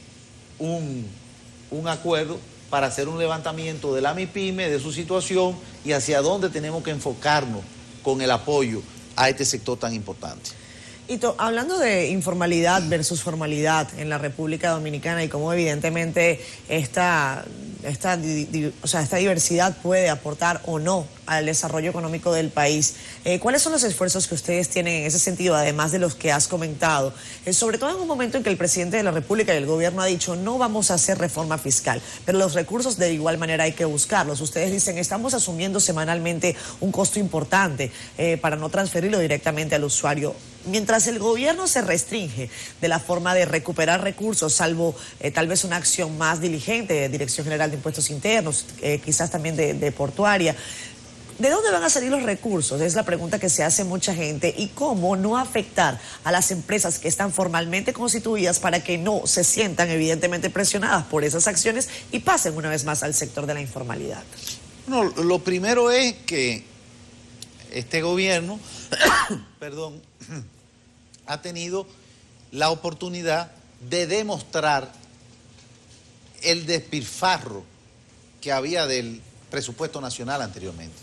un acuerdo para hacer un levantamiento de la MIPYME, de su situación y hacia dónde tenemos que enfocarnos con el apoyo a este sector tan importante. Hito, hablando de informalidad versus formalidad en la República Dominicana y cómo evidentemente esta diversidad puede aportar o no al desarrollo económico del país, ¿cuáles son los esfuerzos que ustedes tienen en ese sentido, además de los que has comentado? Sobre todo en un momento en que el presidente de la República y el gobierno ha dicho no vamos a hacer reforma fiscal, pero los recursos de igual manera hay que buscarlos. Ustedes dicen estamos asumiendo semanalmente un costo importante para no transferirlo directamente al usuario. Mientras el gobierno se restringe de la forma de recuperar recursos, salvo tal vez una acción más diligente de Dirección General de Impuestos Internos, quizás también de portuaria, ¿de dónde van a salir los recursos? Es la pregunta que se hace mucha gente. ¿Y cómo no afectar a las empresas que están formalmente constituidas para que no se sientan evidentemente presionadas por esas acciones y pasen una vez más al sector de la informalidad? No, lo primero es que este gobierno, perdón, ha tenido la oportunidad de demostrar el despilfarro que había del presupuesto nacional anteriormente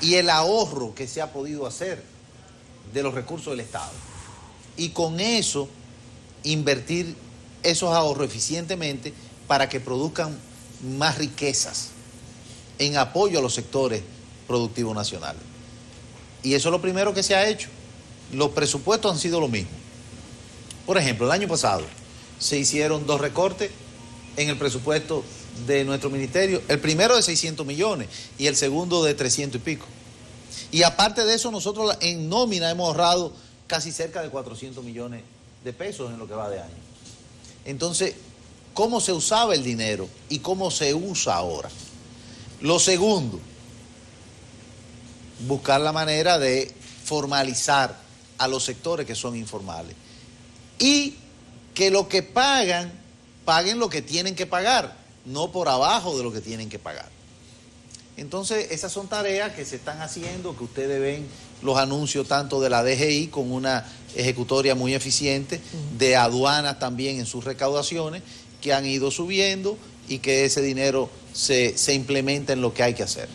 y el ahorro que se ha podido hacer de los recursos del Estado. Y con eso, invertir esos ahorros eficientemente para que produzcan más riquezas en apoyo a los sectores productivos nacionales. Y eso es lo primero que se ha hecho. Los presupuestos han sido lo mismo. Por ejemplo, el año pasado se hicieron 2 recortes en el presupuesto de nuestro ministerio. El primero de 600 millones y el segundo de 300 y pico. Y aparte de eso, nosotros en nómina hemos ahorrado casi cerca de 400 millones de pesos en lo que va de año. Entonces, ¿cómo se usaba el dinero y cómo se usa ahora? Lo segundo, buscar la manera de formalizar a los sectores que son informales y que lo que paguen lo que tienen que pagar, no por abajo de lo que tienen que pagar. Entonces, esas son tareas que se están haciendo, que ustedes ven los anuncios tanto de la DGI con una ejecutoria muy eficiente, de aduanas también en sus recaudaciones, que han ido subiendo y que ese dinero se implementa en lo que hay que hacer.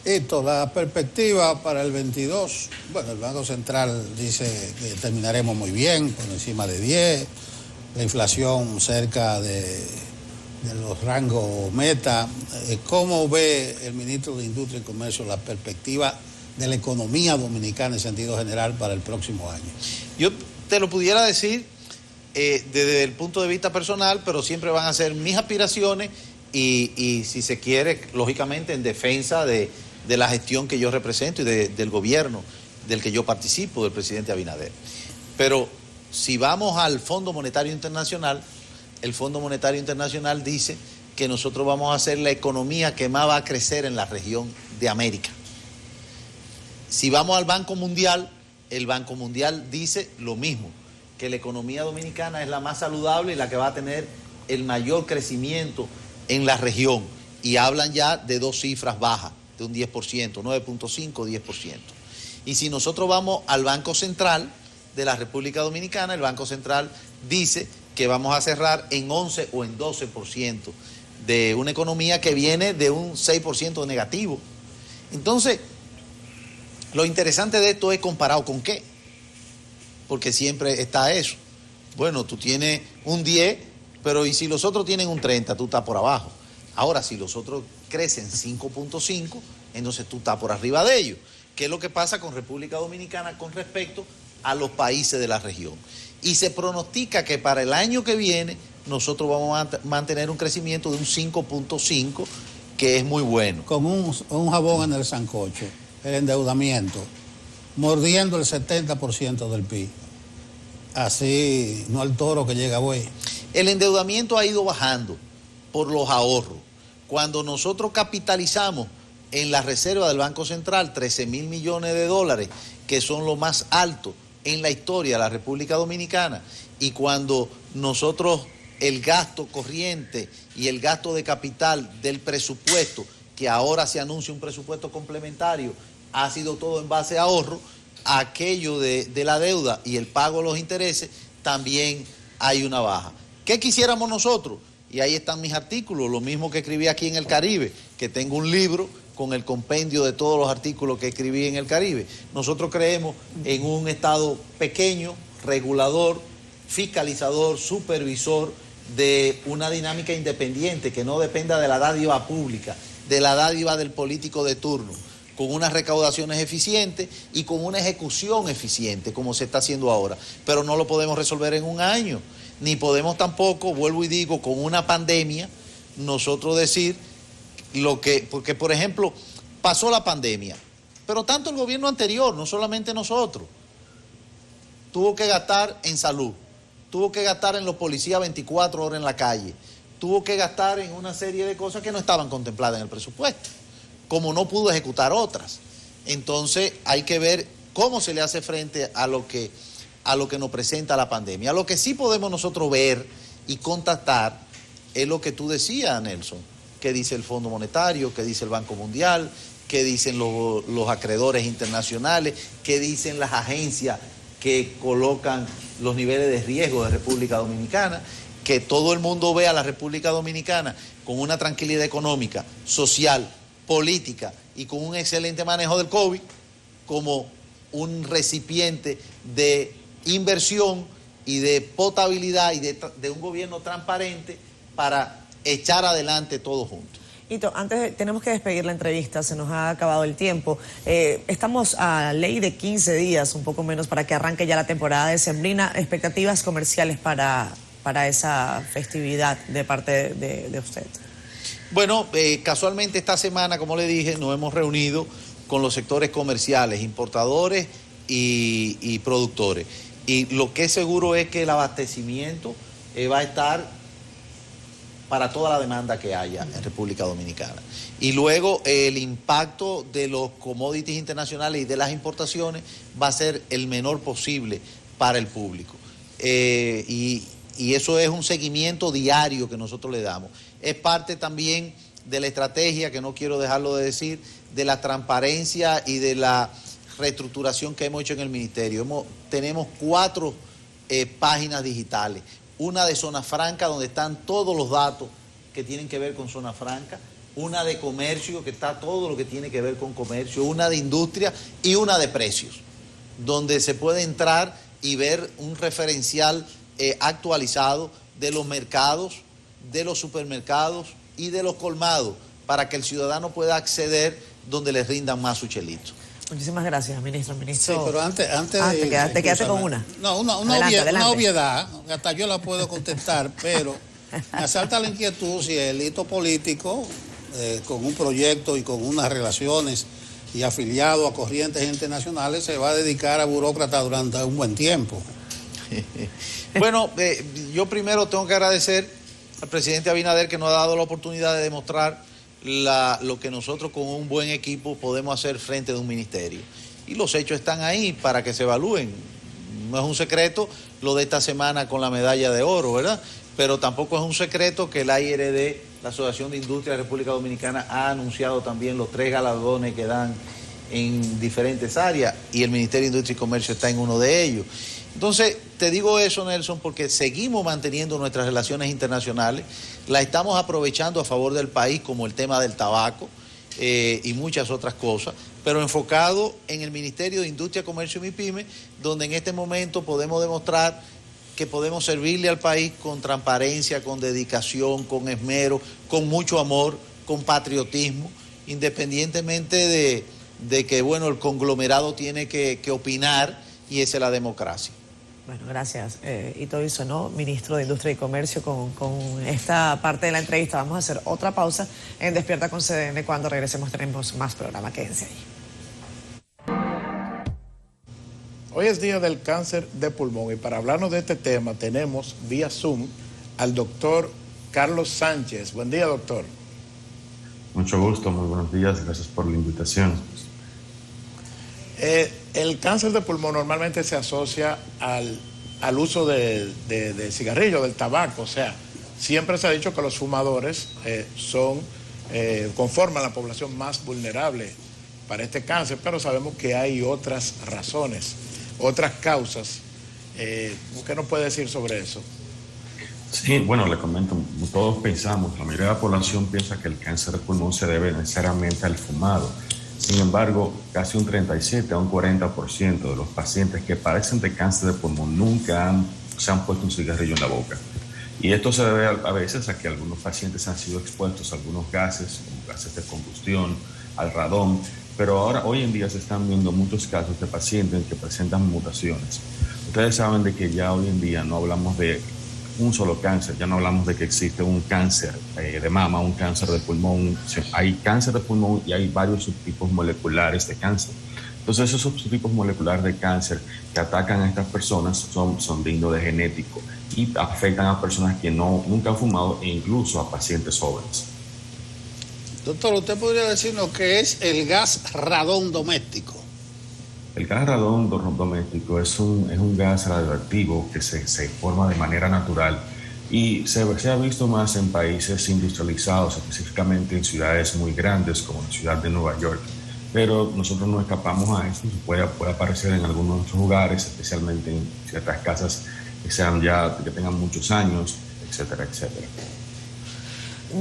Esto, la perspectiva para el 22, bueno, el Banco Central dice que terminaremos muy bien, por encima de 10, la inflación cerca de los rangos meta. ¿Cómo ve el ministro de Industria y Comercio la perspectiva de la economía dominicana en sentido general para el próximo año? Yo te lo pudiera decir desde el punto de vista personal, pero siempre van a ser mis aspiraciones y si se quiere, lógicamente, en defensa de la gestión que yo represento y del gobierno del que yo participo, del presidente Abinader. Pero si vamos al Fondo Monetario Internacional, el Fondo Monetario Internacional dice que nosotros vamos a ser la economía que más va a crecer en la región de América. Si vamos al Banco Mundial, el Banco Mundial dice lo mismo, que la economía dominicana es la más saludable y la que va a tener el mayor crecimiento en la región. Y hablan ya de 2 cifras bajas, de un 10%, 9.5, 10%. Y si nosotros vamos al Banco Central de la República Dominicana, el Banco Central dice que vamos a cerrar en 11 o en 12% de una economía que viene de un 6% negativo. Entonces, lo interesante de esto es comparado con qué, porque siempre está eso. Bueno, tú tienes un 10, pero y si los otros tienen un 30, tú estás por abajo. Ahora, si los otros crecen 5.5, entonces tú estás por arriba de ellos. ¿Qué es lo que pasa con República Dominicana con respecto a los países de la región? Y se pronostica que para el año que viene nosotros vamos a mantener un crecimiento de un 5.5, que es muy bueno. Con un jabón en el sancocho, el endeudamiento, mordiendo el 70% del PIB. Así, no al toro que llega buey. El endeudamiento ha ido bajando por los ahorros. Cuando nosotros capitalizamos en la reserva del Banco Central 13.000 millones de dólares, que son lo más alto en la historia de la República Dominicana, y cuando nosotros el gasto corriente y el gasto de capital del presupuesto, que ahora se anuncia un presupuesto complementario, ha sido todo en base a ahorro, aquello de la deuda y el pago de los intereses, también hay una baja. ¿Qué quisiéramos nosotros? Y ahí están mis artículos, lo mismo que escribí aquí en el Caribe, que tengo un libro con el compendio de todos los artículos que escribí en el Caribe. Nosotros creemos en un Estado pequeño, regulador, fiscalizador, supervisor, de una dinámica independiente que no dependa de la dádiva pública, de la dádiva del político de turno, con unas recaudaciones eficientes y con una ejecución eficiente, como se está haciendo ahora. Pero no lo podemos resolver en un año, ni podemos tampoco, vuelvo y digo, con una pandemia, nosotros decir lo que, porque por ejemplo, pasó la pandemia, pero tanto el gobierno anterior, no solamente nosotros, tuvo que gastar en salud, tuvo que gastar en los policías 24 horas en la calle, tuvo que gastar en una serie de cosas que no estaban contempladas en el presupuesto, como no pudo ejecutar otras. Entonces hay que ver cómo se le hace frente a lo que nos presenta la pandemia. Lo que sí podemos nosotros ver y contactar es lo que tú decías, Nelson, que dice el Fondo Monetario, que dice el Banco Mundial, que dicen los acreedores internacionales, que dicen las agencias que colocan los niveles de riesgo de República Dominicana, que todo el mundo vea a la República Dominicana con una tranquilidad económica, social, política y con un excelente manejo del COVID como un recipiente de inversión y de potabilidad y de un gobierno transparente para echar adelante todo juntos. Hito, tenemos que despedir la entrevista, se nos ha acabado el tiempo. Estamos a ley de 15 días, un poco menos, para que arranque ya la temporada decembrina. ¿Expectativas comerciales para esa festividad de parte de usted? Bueno, casualmente esta semana, como le dije, nos hemos reunido con los sectores comerciales, importadores y productores. Y lo que es seguro es que el abastecimiento va a estar para toda la demanda que haya en República Dominicana. Y luego el impacto de los commodities internacionales y de las importaciones va a ser el menor posible para el público. Y eso es un seguimiento diario que nosotros le damos. Es parte también de la estrategia, que no quiero dejarlo de decir, de la transparencia y de la reestructuración que hemos hecho en el Ministerio. Tenemos 4 páginas digitales. Una de Zona Franca, donde están todos los datos que tienen que ver con Zona Franca, una de comercio, que está todo lo que tiene que ver con comercio, una de industria y una de precios, donde se puede entrar y ver un referencial actualizado de los mercados, de los supermercados y de los colmados, para que el ciudadano pueda acceder donde les rindan más su chelito. Muchísimas gracias, ministro. Sí, pero antes te quedaste con una. No, una obviedad, hasta yo la puedo contestar, pero me asalta la inquietud si el hito político, con un proyecto y con unas relaciones y afiliado a corrientes internacionales, se va a dedicar a burócrata durante un buen tiempo. Bueno, yo primero tengo que agradecer al presidente Abinader, que nos ha dado la oportunidad de demostrar lo que nosotros con un buen equipo podemos hacer frente de un ministerio. Y los hechos están ahí para que se evalúen. No es un secreto lo de esta semana con la medalla de oro, ¿verdad? Pero tampoco es un secreto que la IRD, la Asociación de Industria de la República Dominicana, ha anunciado también los 3 galardones que dan en diferentes áreas, y el Ministerio de Industria y Comercio está en uno de ellos. Entonces, te digo eso, Nelson, porque seguimos manteniendo nuestras relaciones internacionales, las estamos aprovechando a favor del país, como el tema del tabaco y muchas otras cosas, pero enfocado en el Ministerio de Industria, Comercio y MIPYME, donde en este momento podemos demostrar que podemos servirle al país con transparencia, con dedicación, con esmero, con mucho amor, con patriotismo, independientemente de que, bueno, el conglomerado tiene que opinar, y esa es la democracia. Bueno, gracias. Y todo eso, ¿no? Ministro de Industria y Comercio, con esta parte de la entrevista. Vamos a hacer otra pausa en Despierta con CDN. Cuando regresemos tenemos más programa. Quédense ahí. Hoy es día del cáncer de pulmón y para hablarnos de este tema tenemos vía Zoom al doctor Carlos Sánchez. Buen día, doctor. Mucho gusto, muy buenos días, gracias por la invitación. El cáncer de pulmón normalmente se asocia al uso de cigarrillo, del tabaco. O sea, siempre se ha dicho que los fumadores conforman la población más vulnerable para este cáncer, pero sabemos que hay otras razones, otras causas. ¿Qué nos puede decir sobre eso? Sí, bueno, le comento, todos pensamos, la mayoría de la población piensa que el cáncer de pulmón se debe necesariamente al fumado. Sin embargo, casi un 37 a un 40% de los pacientes que padecen de cáncer de pulmón nunca se han puesto un cigarrillo en la boca. Y esto se debe a veces a que algunos pacientes han sido expuestos a algunos gases, como gases de combustión, al radón, pero hoy en día se están viendo muchos casos de pacientes que presentan mutaciones. Ustedes saben de que ya hoy en día no hablamos de un solo cáncer, ya no hablamos de que existe un cáncer de mama, un cáncer de pulmón. Hay cáncer de pulmón y hay varios subtipos moleculares de cáncer. Entonces esos subtipos moleculares de cáncer que atacan a estas personas son de índole genético y afectan a personas que nunca han fumado e incluso a pacientes jóvenes. Doctor, ¿usted podría decirnos qué es el gas radón doméstico? El gas radón doméstico es un gas radioactivo que se forma de manera natural y se ha visto más en países industrializados, específicamente en ciudades muy grandes como la ciudad de Nueva York. Pero nosotros no escapamos a esto, puede aparecer en algunos otros lugares, especialmente en ciertas casas que tengan muchos años, etcétera, etcétera.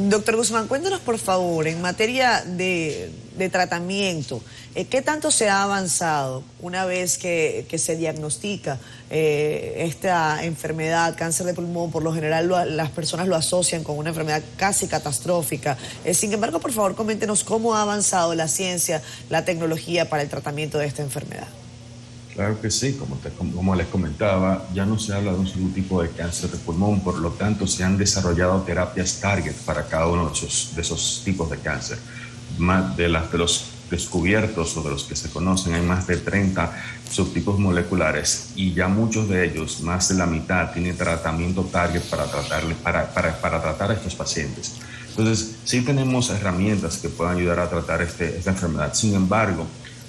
Doctor Guzmán, cuéntanos por favor, en materia de tratamiento, ¿qué tanto se ha avanzado una vez que se diagnostica esta enfermedad, cáncer de pulmón? Por lo general las personas lo asocian con una enfermedad casi catastrófica. Sin embargo, por favor, coméntenos cómo ha avanzado la ciencia, la tecnología para el tratamiento de esta enfermedad. Claro que sí, como les comentaba, ya no se habla de un solo tipo de cáncer de pulmón, por lo tanto se han desarrollado terapias target para cada uno de esos tipos de cáncer. Más de los descubiertos o de los que se conocen, hay más de 30 subtipos moleculares y ya muchos de ellos, más de la mitad, tienen tratamiento target para tratar a estos pacientes. Entonces, sí tenemos herramientas que puedan ayudar a tratar esta enfermedad. Sin embargo,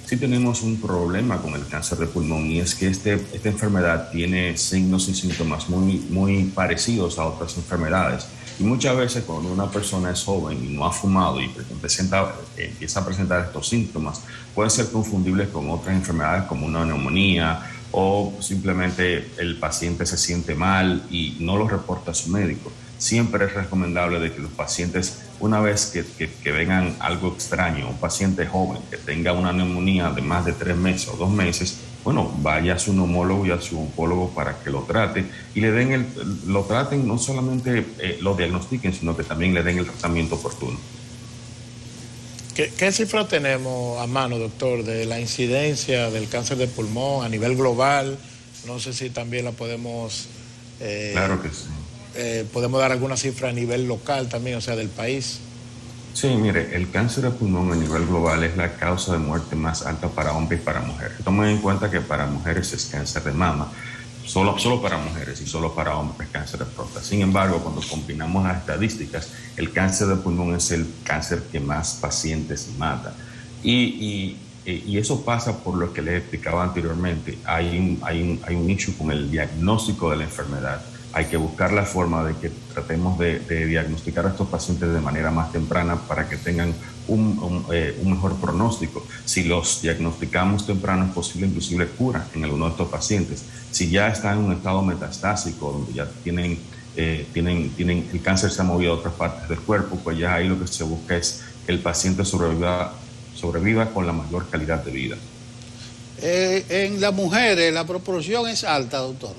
sí tenemos un problema con el cáncer de pulmón y es que esta enfermedad tiene signos y síntomas muy parecidos a otras enfermedades. Y muchas veces cuando una persona es joven y no ha fumado y empieza a presentar estos síntomas, pueden ser confundibles con otras enfermedades como una neumonía o simplemente el paciente se siente mal y no lo reporta a su médico. Siempre es recomendable de que los pacientes, una vez que vengan algo extraño, un paciente joven que tenga una neumonía de más de 3 meses o 2 meses, bueno, vaya a su neumólogo y a su oncólogo para que lo trate y lo traten, no solamente lo diagnostiquen, sino que también le den el tratamiento oportuno. ¿Qué cifra tenemos a mano, doctor, de la incidencia del cáncer de pulmón a nivel global? No sé si también la podemos... Claro que sí. ¿Podemos dar alguna cifra a nivel local también, o sea, del país? Sí, mire, el cáncer de pulmón a nivel global es la causa de muerte más alta para hombres y para mujeres. Tomen en cuenta que para mujeres es cáncer de mama, solo para mujeres, y solo para hombres cáncer de próstata. Sin embargo, cuando combinamos las estadísticas, el cáncer de pulmón es el cáncer que más pacientes mata. Y eso pasa por lo que les explicaba anteriormente. Hay un issue con el diagnóstico de la enfermedad. Hay que buscar la forma de que tratemos de diagnosticar a estos pacientes de manera más temprana para que tengan un mejor pronóstico. Si los diagnosticamos temprano, es posible inclusive cura en algunos de estos pacientes. Si ya están en un estado metastásico, donde ya tienen el cáncer se ha movido a otras partes del cuerpo, pues ya ahí lo que se busca es que el paciente sobreviva con la mayor calidad de vida. En las mujeres la proporción es alta, doctor.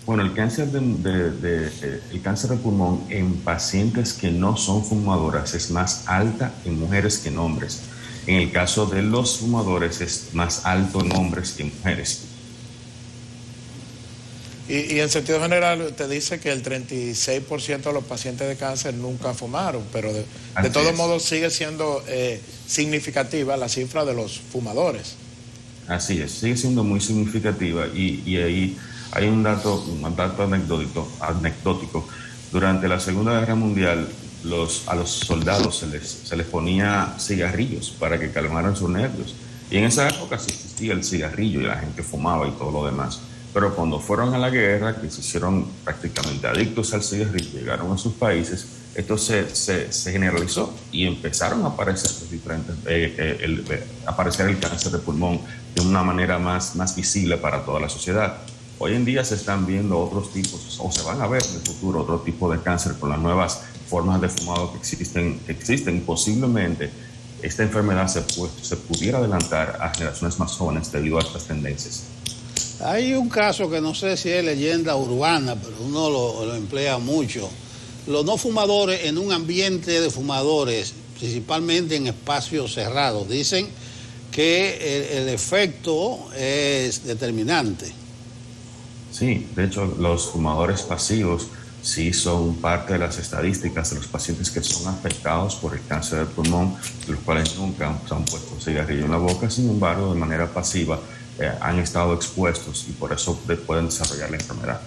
Bueno, el cáncer de pulmón en pacientes que no son fumadoras es más alta en mujeres que en hombres. En el caso de los fumadores es más alto en hombres que en mujeres. Y en sentido general, usted dice que el 36% de los pacientes de cáncer nunca fumaron, pero de todos modos sigue siendo significativa la cifra de los fumadores. Así es, sigue siendo muy significativa y ahí hay un dato anecdótico. Durante la Segunda Guerra Mundial, a los soldados se les ponía cigarrillos para que calmaran sus nervios. Y en esa época sí existía el cigarrillo y la gente fumaba y todo lo demás. Pero cuando fueron a la guerra, que se hicieron prácticamente adictos al cigarrillo, llegaron a sus países, esto se generalizó y empezaron a aparecer aparecer el cáncer de pulmón de una manera más visible para toda la sociedad. Hoy en día se están viendo otros tipos, o se van a ver en el futuro, otro tipo de cáncer con las nuevas formas de fumado que existen. Posiblemente esta enfermedad se pudiera adelantar a generaciones más jóvenes debido a estas tendencias. Hay un caso que no sé si es leyenda urbana, pero uno lo emplea mucho. Los no fumadores en un ambiente de fumadores, principalmente en espacios cerrados, dicen que el efecto es determinante. Sí, de hecho los fumadores pasivos sí son parte de las estadísticas de los pacientes que son afectados por el cáncer del pulmón, de los cuales nunca se han puesto cigarrillo en la boca, sin embargo de manera pasiva han estado expuestos y por eso pueden desarrollar la enfermedad.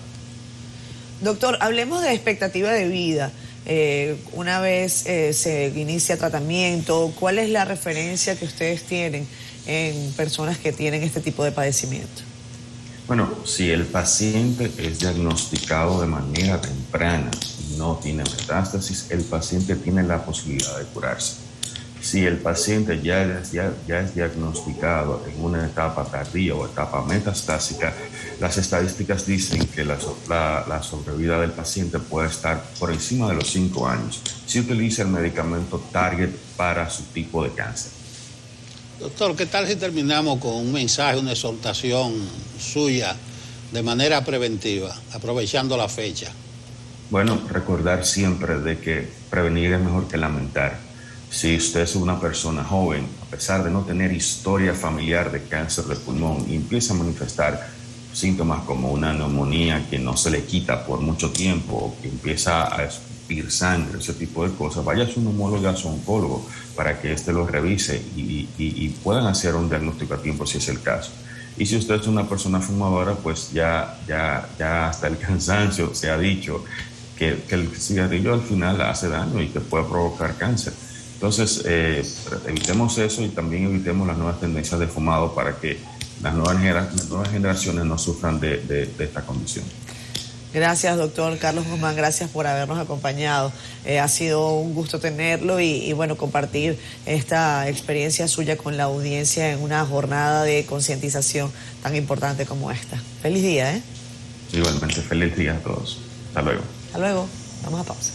Doctor, hablemos de expectativa de vida. Una vez se inicia tratamiento, ¿cuál es la referencia que ustedes tienen en personas que tienen este tipo de padecimiento? Bueno, si el paciente es diagnosticado de manera temprana y no tiene metástasis, el paciente tiene la posibilidad de curarse. Si el paciente ya es diagnosticado en una etapa tardía o etapa metastásica, las estadísticas dicen que la sobrevida del paciente puede estar por encima de los 5 años si utiliza el medicamento Target para su tipo de cáncer. Doctor, ¿qué tal si terminamos con un mensaje, una exhortación suya de manera preventiva, aprovechando la fecha? Bueno, recordar siempre de que prevenir es mejor que lamentar. Si usted es una persona joven, a pesar de no tener historia familiar de cáncer de pulmón, y empieza a manifestar síntomas como una neumonía que no se le quita por mucho tiempo, o que empieza a escupir sangre, ese tipo de cosas, vaya a su neumólogo, a su oncólogo, para que éste lo revise y puedan hacer un diagnóstico a tiempo si es el caso. Y si usted es una persona fumadora, pues ya hasta el cansancio se ha dicho que el cigarrillo al final hace daño y que puede provocar cáncer. Entonces, evitemos eso y también evitemos las nuevas tendencias de fumado para que las nuevas generaciones no sufran de esta condición. Gracias, doctor Carlos Guzmán, gracias por habernos acompañado. Ha sido un gusto tenerlo y bueno, compartir esta experiencia suya con la audiencia en una jornada de concientización tan importante como esta. Feliz día, ¿eh? Igualmente, feliz día a todos. Hasta luego. Hasta luego. Vamos a pausa.